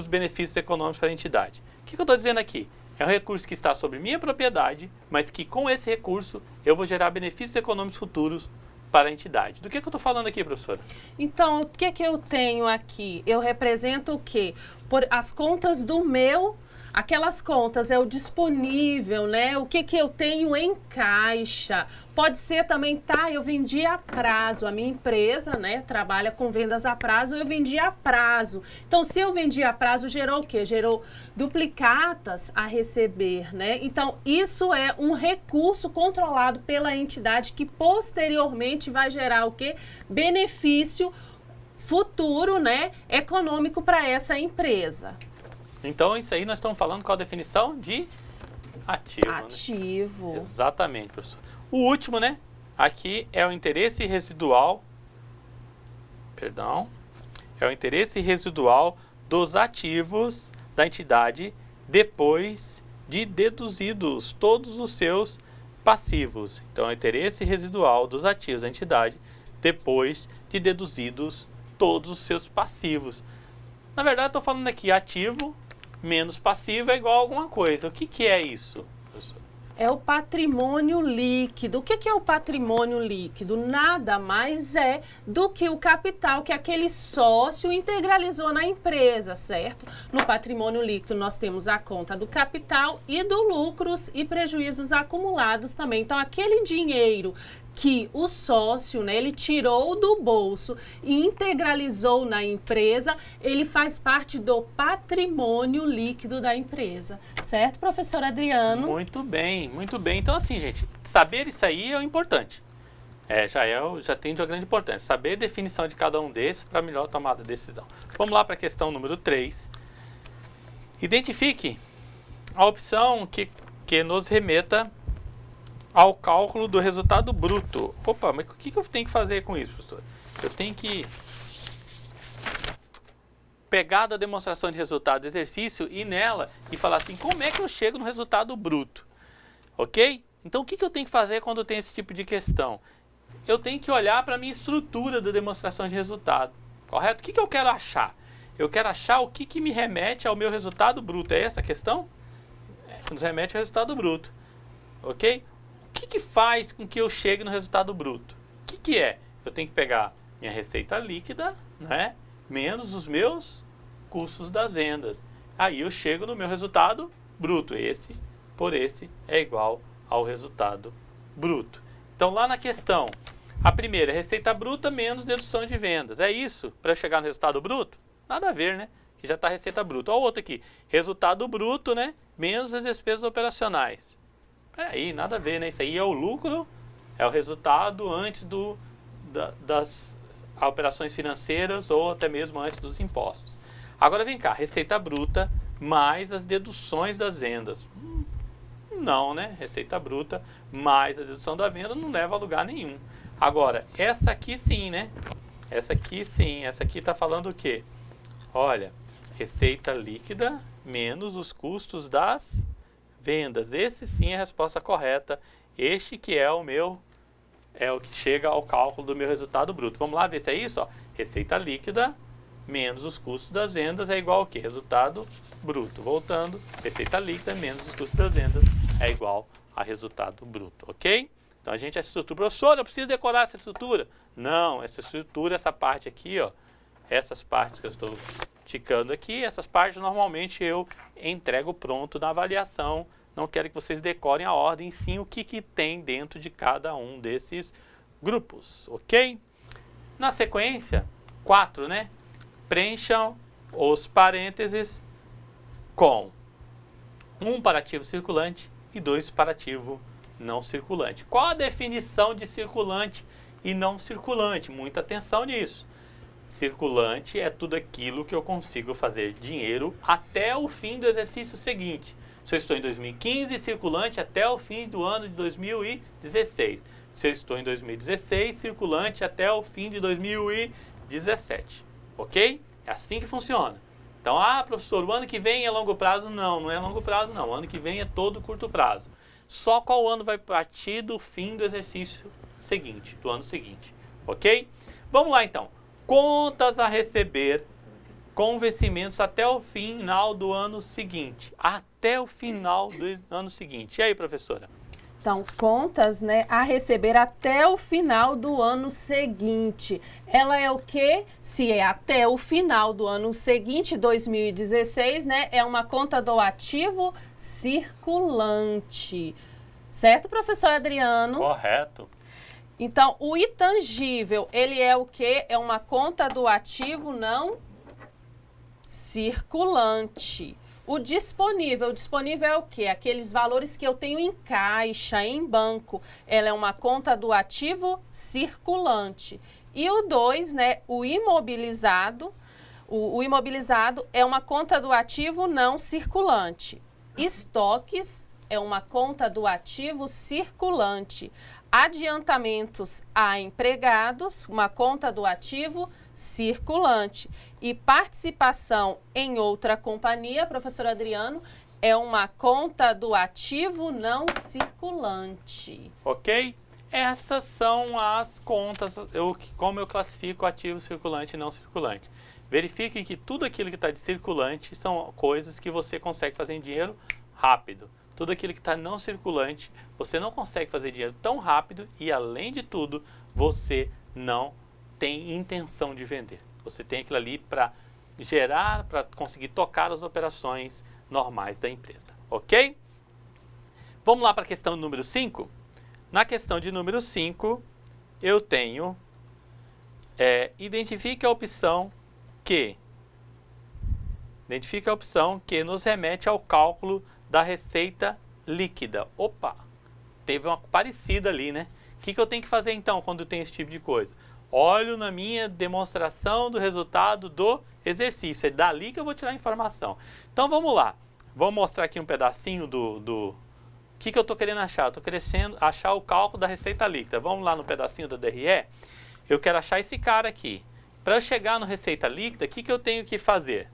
benefícios econômicos para a entidade. O que eu estou dizendo aqui? É um recurso que está sobre minha propriedade, mas que com esse recurso eu vou gerar benefícios econômicos futuros para a entidade. Do que eu estou falando aqui, professora? Então, o que eu tenho aqui? Eu represento o quê? Por as contas do meu... Aquelas contas é o disponível, né? O que eu tenho em caixa. Pode ser também, tá, eu vendi a prazo. A minha empresa, né, trabalha com vendas a prazo, eu vendi a prazo. Então, se eu vendi a prazo, gerou o quê? Gerou duplicatas a receber, né? Então, isso é um recurso controlado pela entidade que posteriormente vai gerar o quê? Benefício futuro, né, econômico para essa empresa. Então, isso aí nós estamos falando com a definição de ativo. Ativo. Né? Exatamente, professor. O último, né? Aqui é o interesse residual. Perdão. É o interesse residual dos ativos da entidade depois de deduzidos todos os seus passivos. Então, é o interesse residual dos ativos da entidade depois de deduzidos todos os seus passivos. Na verdade, estou falando aqui ativo menos passivo é igual a alguma coisa. O que é isso, professor? É o patrimônio líquido. O que é o patrimônio líquido? Nada mais é do que o capital que aquele sócio integralizou na empresa, certo? No patrimônio líquido nós temos a conta do capital e do lucros e prejuízos acumulados também. Então, aquele dinheiro que o sócio, né, ele tirou do bolso e integralizou na empresa, ele faz parte do patrimônio líquido da empresa. Certo, professor Adriano? Muito bem, muito bem. Então, assim, gente, saber isso aí é o importante. Já tem de uma grande importância. Saber a definição de cada um desses para melhor tomada de decisão. Vamos lá para a questão número 3. Identifique a opção que nos remeta ao cálculo do resultado bruto. Opa, mas o que eu tenho que fazer com isso, professor? Eu tenho que pegar da demonstração de resultado do exercício e nela e falar assim, como é que eu chego no resultado bruto? Ok? Então, o que eu tenho que fazer quando eu tenho esse tipo de questão? Eu tenho que olhar para a minha estrutura da demonstração de resultado. Correto? O que eu quero achar? Eu quero achar o que me remete ao meu resultado bruto. É essa a questão? Nos remete ao resultado bruto. Ok? O que faz com que eu chegue no resultado bruto? O que é? Eu tenho que pegar minha receita líquida, né, menos os meus custos das vendas. Aí eu chego no meu resultado bruto. Esse por esse é igual ao resultado bruto. Então, lá na questão, a primeira é receita bruta menos dedução de vendas. É isso para eu chegar no resultado bruto? Nada a ver, né? Que já está a receita bruta. Olha o outro aqui. Resultado bruto, né, menos as despesas operacionais. Aí, nada a ver, né? Isso aí é o lucro, é o resultado antes das operações financeiras ou até mesmo antes dos impostos. Agora vem cá, receita bruta mais as deduções das vendas. Não, né? Receita bruta mais a dedução da venda não leva a lugar nenhum. Agora, essa aqui sim, né? Essa aqui sim, essa aqui está falando o quê? Olha, receita líquida menos os custos das vendas. Esse sim é a resposta correta. Este que é o meu, é o que chega ao cálculo do meu resultado bruto. Vamos lá ver se é isso? Ó. Receita líquida menos os custos das vendas é igual ao quê? Resultado bruto. Voltando, receita líquida menos os custos das vendas é igual a resultado bruto, ok? Então a gente, essa estrutura, professor, eu preciso decorar essa estrutura. Não, essa estrutura, essa parte aqui, ó, essas partes que eu estou ticando aqui, essas partes normalmente eu entrego pronto na avaliação. Não quero que vocês decorem a ordem, sim o que tem dentro de cada um desses grupos, ok? Na sequência, 4, né? Preencham os parênteses com 1 para ativo circulante e 2 para ativo não circulante. Qual a definição de circulante e não circulante? Muita atenção nisso. Circulante é tudo aquilo que eu consigo fazer dinheiro até o fim do exercício seguinte. Se eu estou em 2015, circulante até o fim do ano de 2016. Se eu estou em 2016, circulante até o fim de 2017. Ok? É assim que funciona. Então, professor, o ano que vem é longo prazo? Não, não é longo prazo não. O ano que vem é todo curto prazo. Só qual ano vai partir do fim do exercício seguinte, do ano seguinte. Ok? Vamos lá então. Contas a receber com vencimentos até o final do ano seguinte. Até o final do ano seguinte. E aí, professora? Então, contas, né, a receber até o final do ano seguinte. Ela é o quê? Se é até o final do ano seguinte, 2016, né, é uma conta do ativo circulante. Certo, professor Adriano? Correto. Então, o intangível, ele é o quê? É uma conta do ativo não circulante. O disponível é o quê? Aqueles valores que eu tenho em caixa, em banco. Ela é uma conta do ativo circulante. E o 2, né, o imobilizado, o imobilizado é uma conta do ativo não circulante. Estoques é uma conta do ativo circulante. Adiantamentos a empregados, uma conta do ativo circulante. E participação em outra companhia, professor Adriano, é uma conta do ativo não circulante. Ok? Essas são as contas, como eu classifico ativo circulante e não circulante. Verifique que tudo aquilo que está de circulante são coisas que você consegue fazer em dinheiro rápido. Tudo aquilo que está não circulante, você não consegue fazer dinheiro tão rápido e, além de tudo, você não tem intenção de vender. Você tem aquilo ali para gerar, para conseguir tocar as operações normais da empresa. Ok? Vamos lá para a questão número 5? Na questão de número 5, eu tenho identifique a opção que nos remete ao cálculo da receita líquida. Opa, teve uma parecida ali, né? O que eu tenho que fazer então quando tem esse tipo de coisa? Olho na minha demonstração do resultado do exercício. É dali que eu vou tirar a informação. Então vamos lá. Vou mostrar aqui um pedacinho do... O que eu estou querendo achar? Eu estou querendo achar o cálculo da receita líquida. Vamos lá no pedacinho da DRE. Eu quero achar esse cara aqui. Para eu chegar no receita líquida, o que eu tenho que fazer?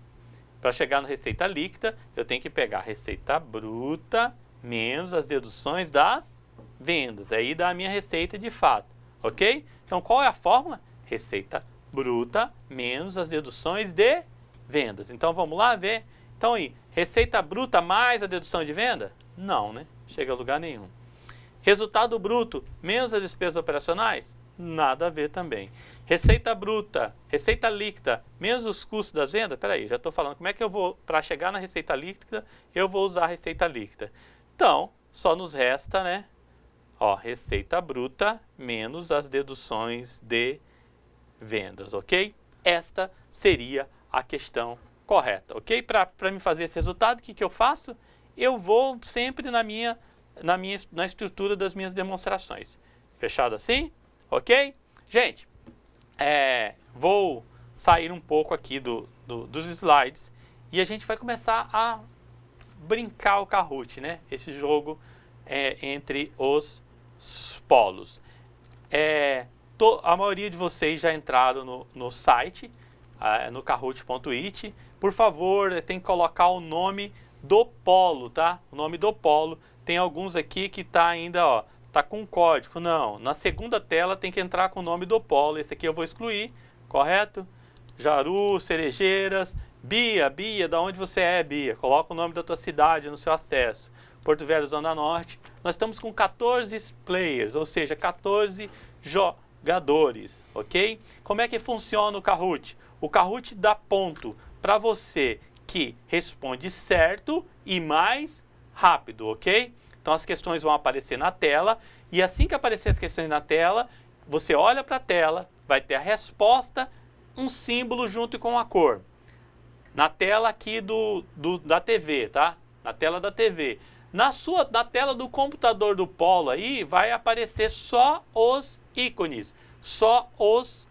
Para chegar no receita líquida, eu tenho que pegar a receita bruta menos as deduções das vendas. Aí dá a minha receita de fato, ok? Então, qual é a fórmula? Receita bruta menos as deduções de vendas. Então, vamos lá ver. Então, aí, receita bruta mais a dedução de venda? Não, né? Chega a lugar nenhum. Resultado bruto menos as despesas operacionais? Nada a ver também. Receita bruta, receita líquida, menos os custos das vendas? Peraí, já estou falando, como é que eu vou, para chegar na receita líquida, eu vou usar a receita líquida? Então, só nos resta, né? Ó, receita bruta menos as deduções de vendas, ok? Esta seria a questão correta, ok? Para me fazer esse resultado, o que eu faço? Eu vou sempre na estrutura das minhas demonstrações. Fechado assim? Ok? Gente, vou sair um pouco aqui dos slides e a gente vai começar a brincar o Kahoot, né? Esse jogo entre os polos. A maioria de vocês já entraram no site, no kahoot.it. Por favor, tem que colocar o nome do polo, tá? O nome do polo. Tem alguns aqui que tá ainda, ó, tá com código. Não, na segunda tela tem que entrar com o nome do polo. Esse aqui eu vou excluir, correto? Jaru, Cerejeiras, Bia, da onde você é, Bia? Coloca o nome da tua cidade no seu acesso. Porto Velho, Zona Norte. Nós estamos com 14 players, ou seja, 14 jogadores, ok? Como é que funciona o Kahoot? O Kahoot dá ponto para você que responde certo e mais rápido, ok? Então as questões vão aparecer na tela e assim que aparecer as questões na tela, você olha para a tela, vai ter a resposta, um símbolo junto com a cor. Na tela aqui da TV, tá? Na tela da TV. Na tela do computador do polo aí, vai aparecer só os ícones, só os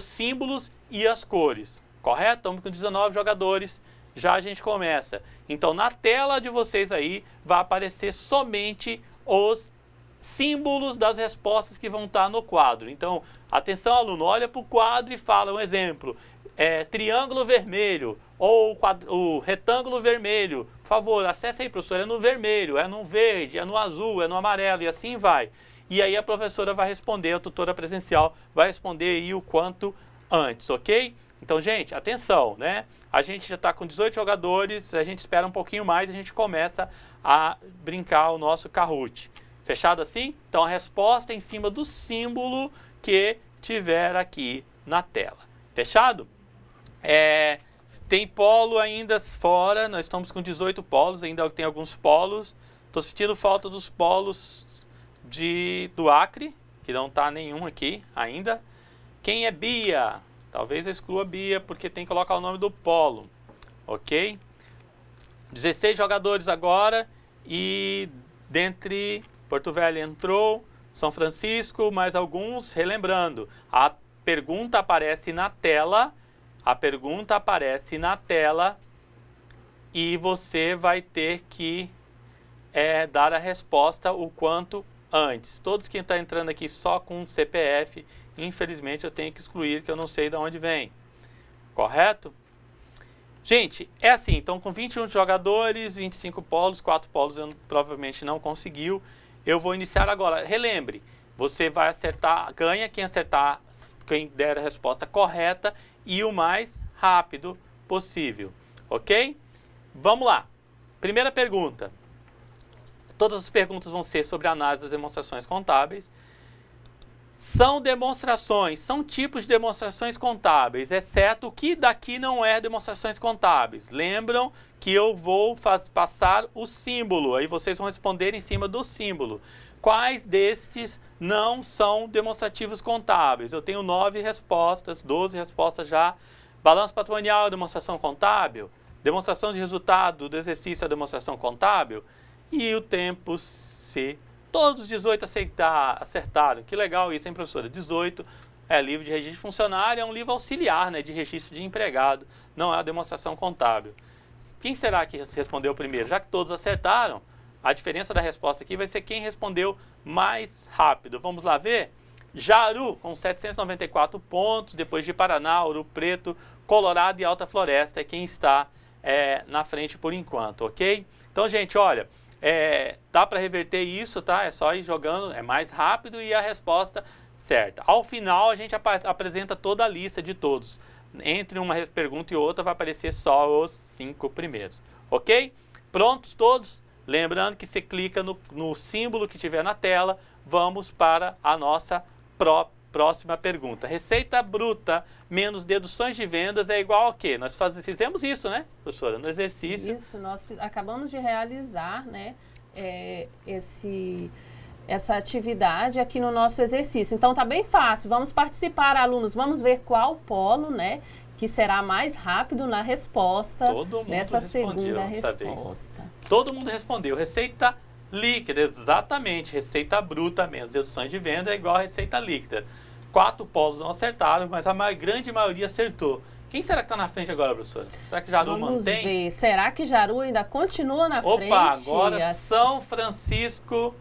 símbolos e as cores, correto? Estamos com 19 jogadores, já a gente começa. Então, na tela de vocês aí, vai aparecer somente os símbolos das respostas que vão estar no quadro. Então, atenção, aluno, olha para o quadro e fala um exemplo. Triângulo vermelho ou o retângulo vermelho. Por favor, acesse aí, professor, é no vermelho, é no verde, é no azul, é no amarelo e assim vai. E aí a professora vai responder, a tutora presencial vai responder aí o quanto antes, ok? Então, gente, atenção, né? A gente já está com 18 jogadores, a gente espera um pouquinho mais e a gente começa a brincar o nosso Kahoot. Fechado assim? Então, a resposta é em cima do símbolo que tiver aqui na tela. Fechado? Tem polo ainda fora, nós estamos com 18 polos, ainda tem alguns polos. Estou sentindo falta dos polos do Acre, que não está nenhum aqui ainda. Quem é Bia? Talvez eu exclua Bia, porque tem que colocar o nome do polo. Ok? 16 jogadores agora e dentre Porto Velho entrou, São Francisco, mais alguns. Relembrando, a pergunta aparece na tela. A pergunta aparece na tela e você vai ter que dar a resposta o quanto antes. Todos que estão entrando aqui só com CPF, infelizmente eu tenho que excluir, que eu não sei de onde vem. Correto? Gente, é assim, então com 21 jogadores, 25 polos, 4 polos eu provavelmente não conseguiu. Eu vou iniciar agora. Relembre, você vai acertar, ganha quem der a resposta correta e o mais rápido possível, ok? Vamos lá. Primeira pergunta. Todas as perguntas vão ser sobre a análise das demonstrações contábeis. São demonstrações, são tipos de demonstrações contábeis, exceto o que daqui não é demonstrações contábeis. Lembram que eu vou passar o símbolo, aí vocês vão responder em cima do símbolo. Quais destes não são demonstrativos contábeis? Eu tenho 9 respostas, 12 respostas já. Balanço patrimonial, demonstração contábil. Demonstração de resultado do exercício, a demonstração contábil. E o tempo se... Todos os 18 acertaram. Que legal isso, hein, professora? 18 é livro de registro de funcionário, é um livro auxiliar, né, de registro de empregado. Não é a demonstração contábil. Quem será que respondeu primeiro? Já que todos acertaram, a diferença da resposta aqui vai ser quem respondeu mais rápido. Vamos lá ver? Jaru, com 794 pontos, depois de Paraná, Ouro Preto, Colorado e Alta Floresta, é quem está na frente por enquanto, ok? Então, gente, olha, dá para reverter isso, tá? É só ir jogando, é mais rápido e a resposta certa. Ao final, a gente apresenta toda a lista de todos. Entre uma pergunta e outra, vai aparecer só os 5 primeiros, ok? Prontos todos? Lembrando que você clica no símbolo que tiver na tela, vamos para a nossa próxima pergunta. Receita bruta menos deduções de vendas é igual a quê? Nós fizemos isso, né, professora, no exercício. Isso, nós acabamos de realizar, né, essa atividade aqui no nosso exercício. Então, tá bem fácil. Vamos participar, alunos. Vamos ver qual polo, né, que será mais rápido na resposta nessa segunda resposta. Todo mundo respondeu. Receita líquida, exatamente. Receita bruta menos deduções de venda é igual a receita líquida. 4 polos não acertaram, mas a grande maioria acertou. Quem será que está na frente agora, professora? Será que Jaru mantém? Vamos ver. Será que Jaru ainda continua na frente? Opa, agora São Francisco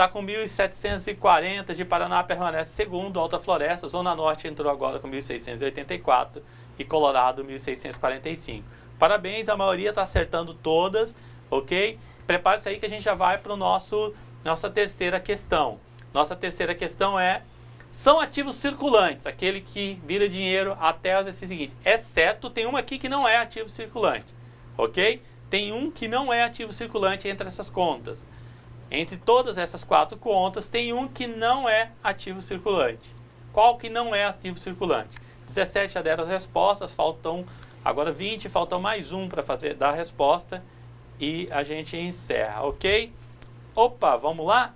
está com 1.740, de Paraná permanece segundo, Alta Floresta, Zona Norte entrou agora com 1.684 e Colorado 1.645. Parabéns, a maioria está acertando todas, ok? Prepare-se aí que a gente já vai para nossa terceira questão. Nossa terceira questão é: são ativos circulantes, aquele que vira dinheiro até o exercício seguinte, exceto tem uma aqui que não é ativo circulante, ok? Tem um que não é ativo circulante entre essas contas. Entre todas essas 4 contas, tem um que não é ativo circulante. Qual que não é ativo circulante? 17 já deram as respostas, faltam agora 20, faltam mais um para dar a resposta e a gente encerra, ok? Opa, vamos lá?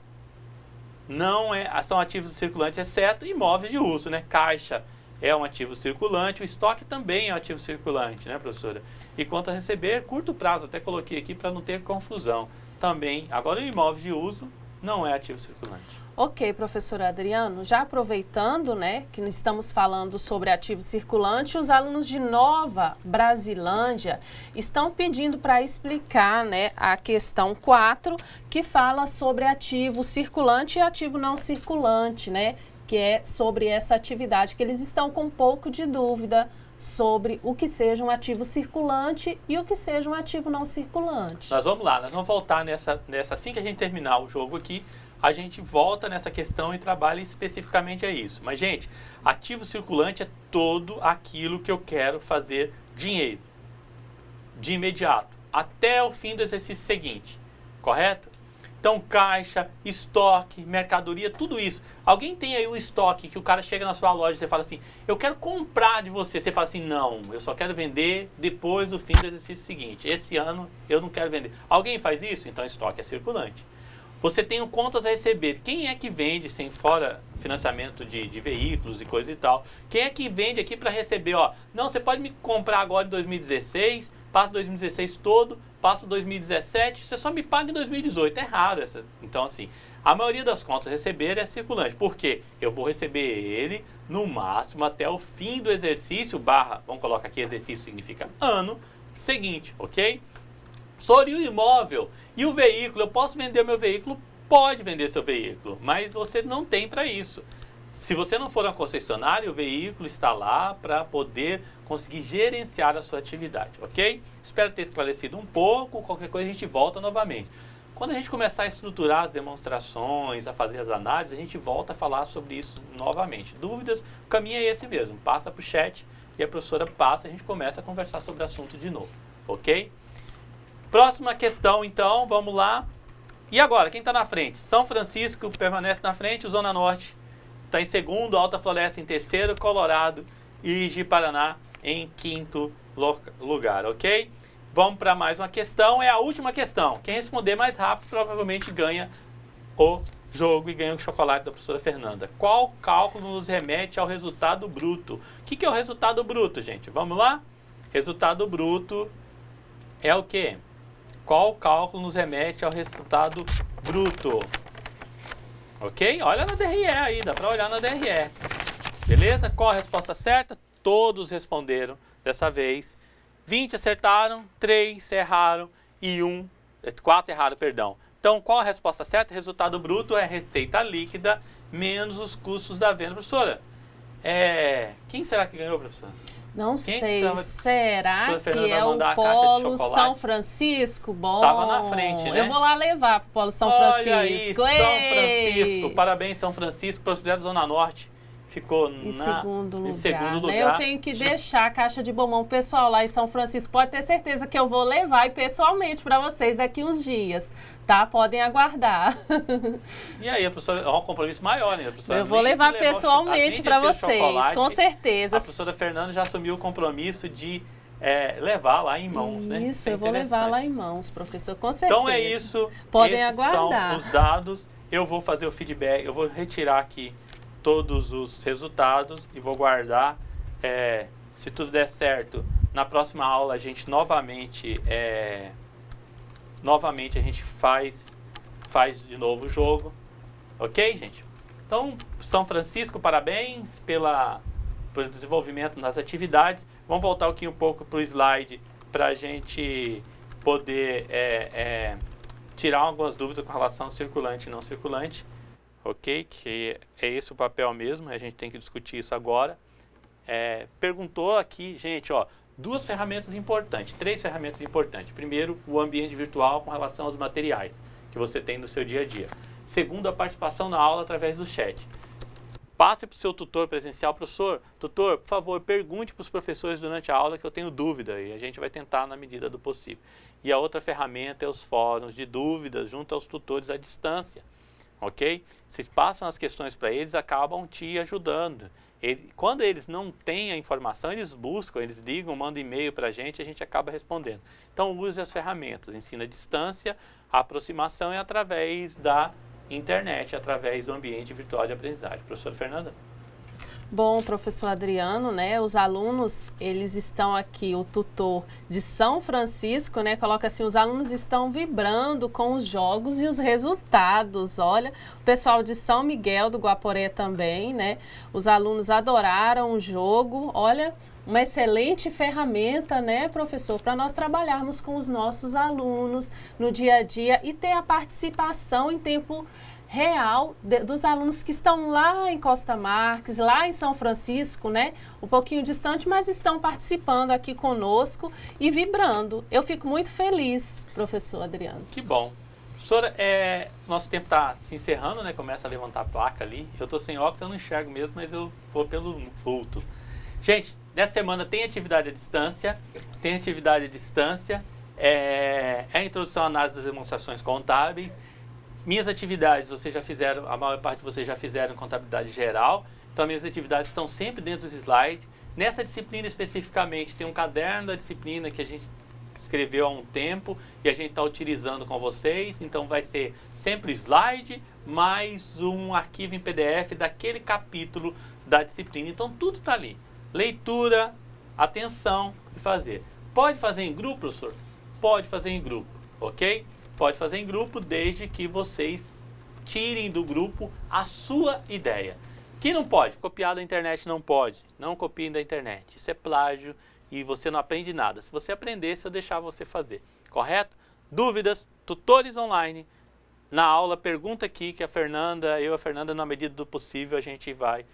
Não são ativos circulantes, exceto imóveis de uso, né? Caixa é um ativo circulante, o estoque também é um ativo circulante, né, professora? E quanto a receber, curto prazo, até coloquei aqui para não ter confusão. Também, agora o imóvel de uso não é ativo circulante. Ok, professor Adriano, já aproveitando, né, que estamos falando sobre ativo circulante, os alunos de Nova Brasilândia estão pedindo para explicar, né, a questão 4, que fala sobre ativo circulante e ativo não circulante, né, que é sobre essa atividade, que eles estão com um pouco de dúvida sobre o que seja um ativo circulante e o que seja um ativo não circulante. Nós vamos lá, nós vamos voltar nessa assim que a gente terminar o jogo aqui, a gente volta nessa questão e trabalha especificamente isso. Mas, gente, ativo circulante é todo aquilo que eu quero fazer dinheiro, de imediato, até o fim do exercício seguinte, correto? Então, caixa, estoque, mercadoria, tudo isso. Alguém tem aí o estoque que o cara chega na sua loja e você fala assim, eu quero comprar de você. Você fala assim, não, eu só quero vender depois do fim do exercício seguinte. Esse ano eu não quero vender. Alguém faz isso? Então, estoque é circulante. Você tem contas a receber. Quem é que vende, sem fora financiamento de veículos e coisa e tal? Quem é que vende aqui para receber? Ó, não, você pode me comprar agora em 2016, passa 2016 todo, passa 2017, você só me paga em 2018. É raro essa. Então, assim, a maioria das contas a receber é circulante. Por quê? Eu vou receber ele no máximo até o fim do exercício, vamos colocar aqui, exercício significa ano seguinte, ok? Sobre o imóvel e o veículo, eu posso vender o meu veículo? Pode vender seu veículo, mas você não tem para isso. Se você não for uma concessionária, o veículo está lá para poder conseguir gerenciar a sua atividade, ok? Espero ter esclarecido um pouco, qualquer coisa a gente volta novamente. Quando a gente começar a estruturar as demonstrações, a fazer as análises, a gente volta a falar sobre isso novamente. Dúvidas? O caminho é esse mesmo, passa para o chat e a professora passa e a gente começa a conversar sobre o assunto de novo, ok? Próxima questão, então, vamos lá. E agora, quem está na frente? São Francisco permanece na frente, o Zona Norte está em segundo, Alta Floresta em terceiro, Colorado e Ji-Paraná em quinto lugar, ok? Vamos para mais uma questão, é a última questão. Quem responder mais rápido provavelmente ganha o jogo e ganha o chocolate da professora Fernanda. Qual cálculo nos remete ao resultado bruto? O que é o resultado bruto, gente? Vamos lá? Resultado bruto é o quê? Qual cálculo nos remete ao resultado bruto? Ok? Olha na DRE aí, dá para olhar na DRE. Beleza? Qual a resposta certa? Todos responderam dessa vez. 20 acertaram, 3 erraram e 4 erraram, perdão. Então, qual a resposta certa? Resultado bruto é receita líquida menos os custos da venda. Professora, quem será que ganhou, professora? Não sei, será que é o Polo São Francisco? Bom, tava na frente, né? Eu vou lá levar pro Polo São Francisco. Olha aí, São Francisco, parabéns São Francisco, proximidade da Zona Norte. Ficou em segundo lugar. Né? Eu tenho que deixar a caixa de bombom pessoal lá em São Francisco. Pode ter certeza que eu vou levar pessoalmente para vocês daqui uns dias, tá? Podem aguardar. E aí, a professora, é um compromisso maior, né? Eu vou levar pessoalmente para vocês, com certeza. A professora Fernanda já assumiu o compromisso de levar lá em mãos, né? Isso, eu vou levar lá em mãos, professor, com certeza. Então é isso. Podem esses aguardar. São os dados. Eu vou fazer o feedback, eu vou retirar aqui todos os resultados e vou guardar. Se tudo der certo, na próxima aula a gente novamente a gente faz de novo o jogo, ok, gente? Então, São Francisco, parabéns pelo desenvolvimento nas atividades. Vamos voltar aqui um pouco para o slide para a gente poder tirar algumas dúvidas com relação ao circulante e não circulante, ok? Que é esse o papel mesmo, a gente tem que discutir isso agora. Perguntou aqui, gente, ó, duas ferramentas importantes, três ferramentas importantes. Primeiro, o ambiente virtual com relação aos materiais que você tem no seu dia a dia. Segundo, a participação na aula através do chat. Passe para o seu tutor presencial, professor, tutor, por favor, pergunte para os professores durante a aula que eu tenho dúvida e a gente vai tentar na medida do possível. E a outra ferramenta é os fóruns de dúvidas junto aos tutores à distância, ok? Vocês passam as questões para eles, acabam te ajudando. Quando eles não têm a informação, eles buscam, eles ligam, mandam e-mail para a gente acaba respondendo. Então use as ferramentas, ensino à distância, a aproximação é através da internet, através do ambiente virtual de aprendizagem. Professora Fernanda? Bom, professor Adriano, né, os alunos, eles estão aqui, o tutor de São Francisco, né, coloca assim, os alunos estão vibrando com os jogos e os resultados, olha, o pessoal de São Miguel do Guaporé também, né, os alunos adoraram o jogo, olha, uma excelente ferramenta, né, professor, para nós trabalharmos com os nossos alunos no dia a dia e ter a participação em tempo real dos alunos que estão lá em Costa Marques, lá em São Francisco, né, um pouquinho distante, mas estão participando aqui conosco e vibrando. Eu fico muito feliz, professor Adriano. Que bom. Professora, nosso tempo está se encerrando, né, começa a levantar a placa ali. Eu estou sem óculos, eu não enxergo mesmo, mas eu vou pelo vulto. Gente, nessa semana tem atividade à distância, a introdução à análise das demonstrações contábeis. Minhas atividades, vocês já fizeram, a maior parte de vocês já fizeram em contabilidade geral, então minhas atividades estão sempre dentro dos slides. Nessa disciplina especificamente, tem um caderno da disciplina que a gente escreveu há um tempo e a gente está utilizando com vocês, então vai ser sempre slide, mais um arquivo em PDF daquele capítulo da disciplina, então tudo está ali. Leitura, atenção e fazer. Pode fazer em grupo, professor? Pode fazer em grupo, ok? Pode fazer em grupo desde que vocês tirem do grupo a sua ideia. Que não pode? Copiar da internet não pode. Não copiem da internet. Isso é plágio e você não aprende nada. Se você aprendesse, eu deixava você fazer. Correto? Dúvidas? Tutores online. Na aula, pergunta aqui que a Fernanda, na medida do possível, a gente vai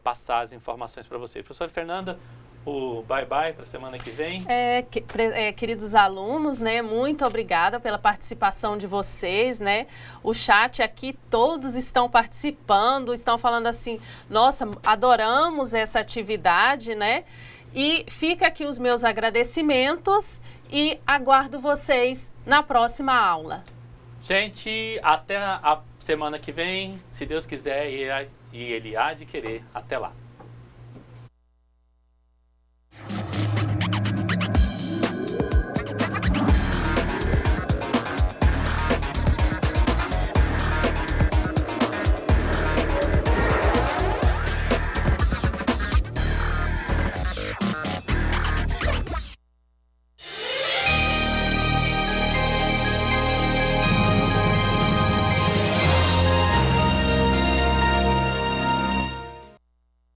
passar as informações para vocês. Professora Fernanda, o bye-bye para a semana que vem. Queridos alunos, né, muito obrigada pela participação de vocês, né? O chat aqui, todos estão participando, estão falando assim, nossa, adoramos essa atividade, né? E fica aqui os meus agradecimentos e aguardo vocês na próxima aula. Gente, até a semana que vem, se Deus quiser e Ele há de querer. Até lá.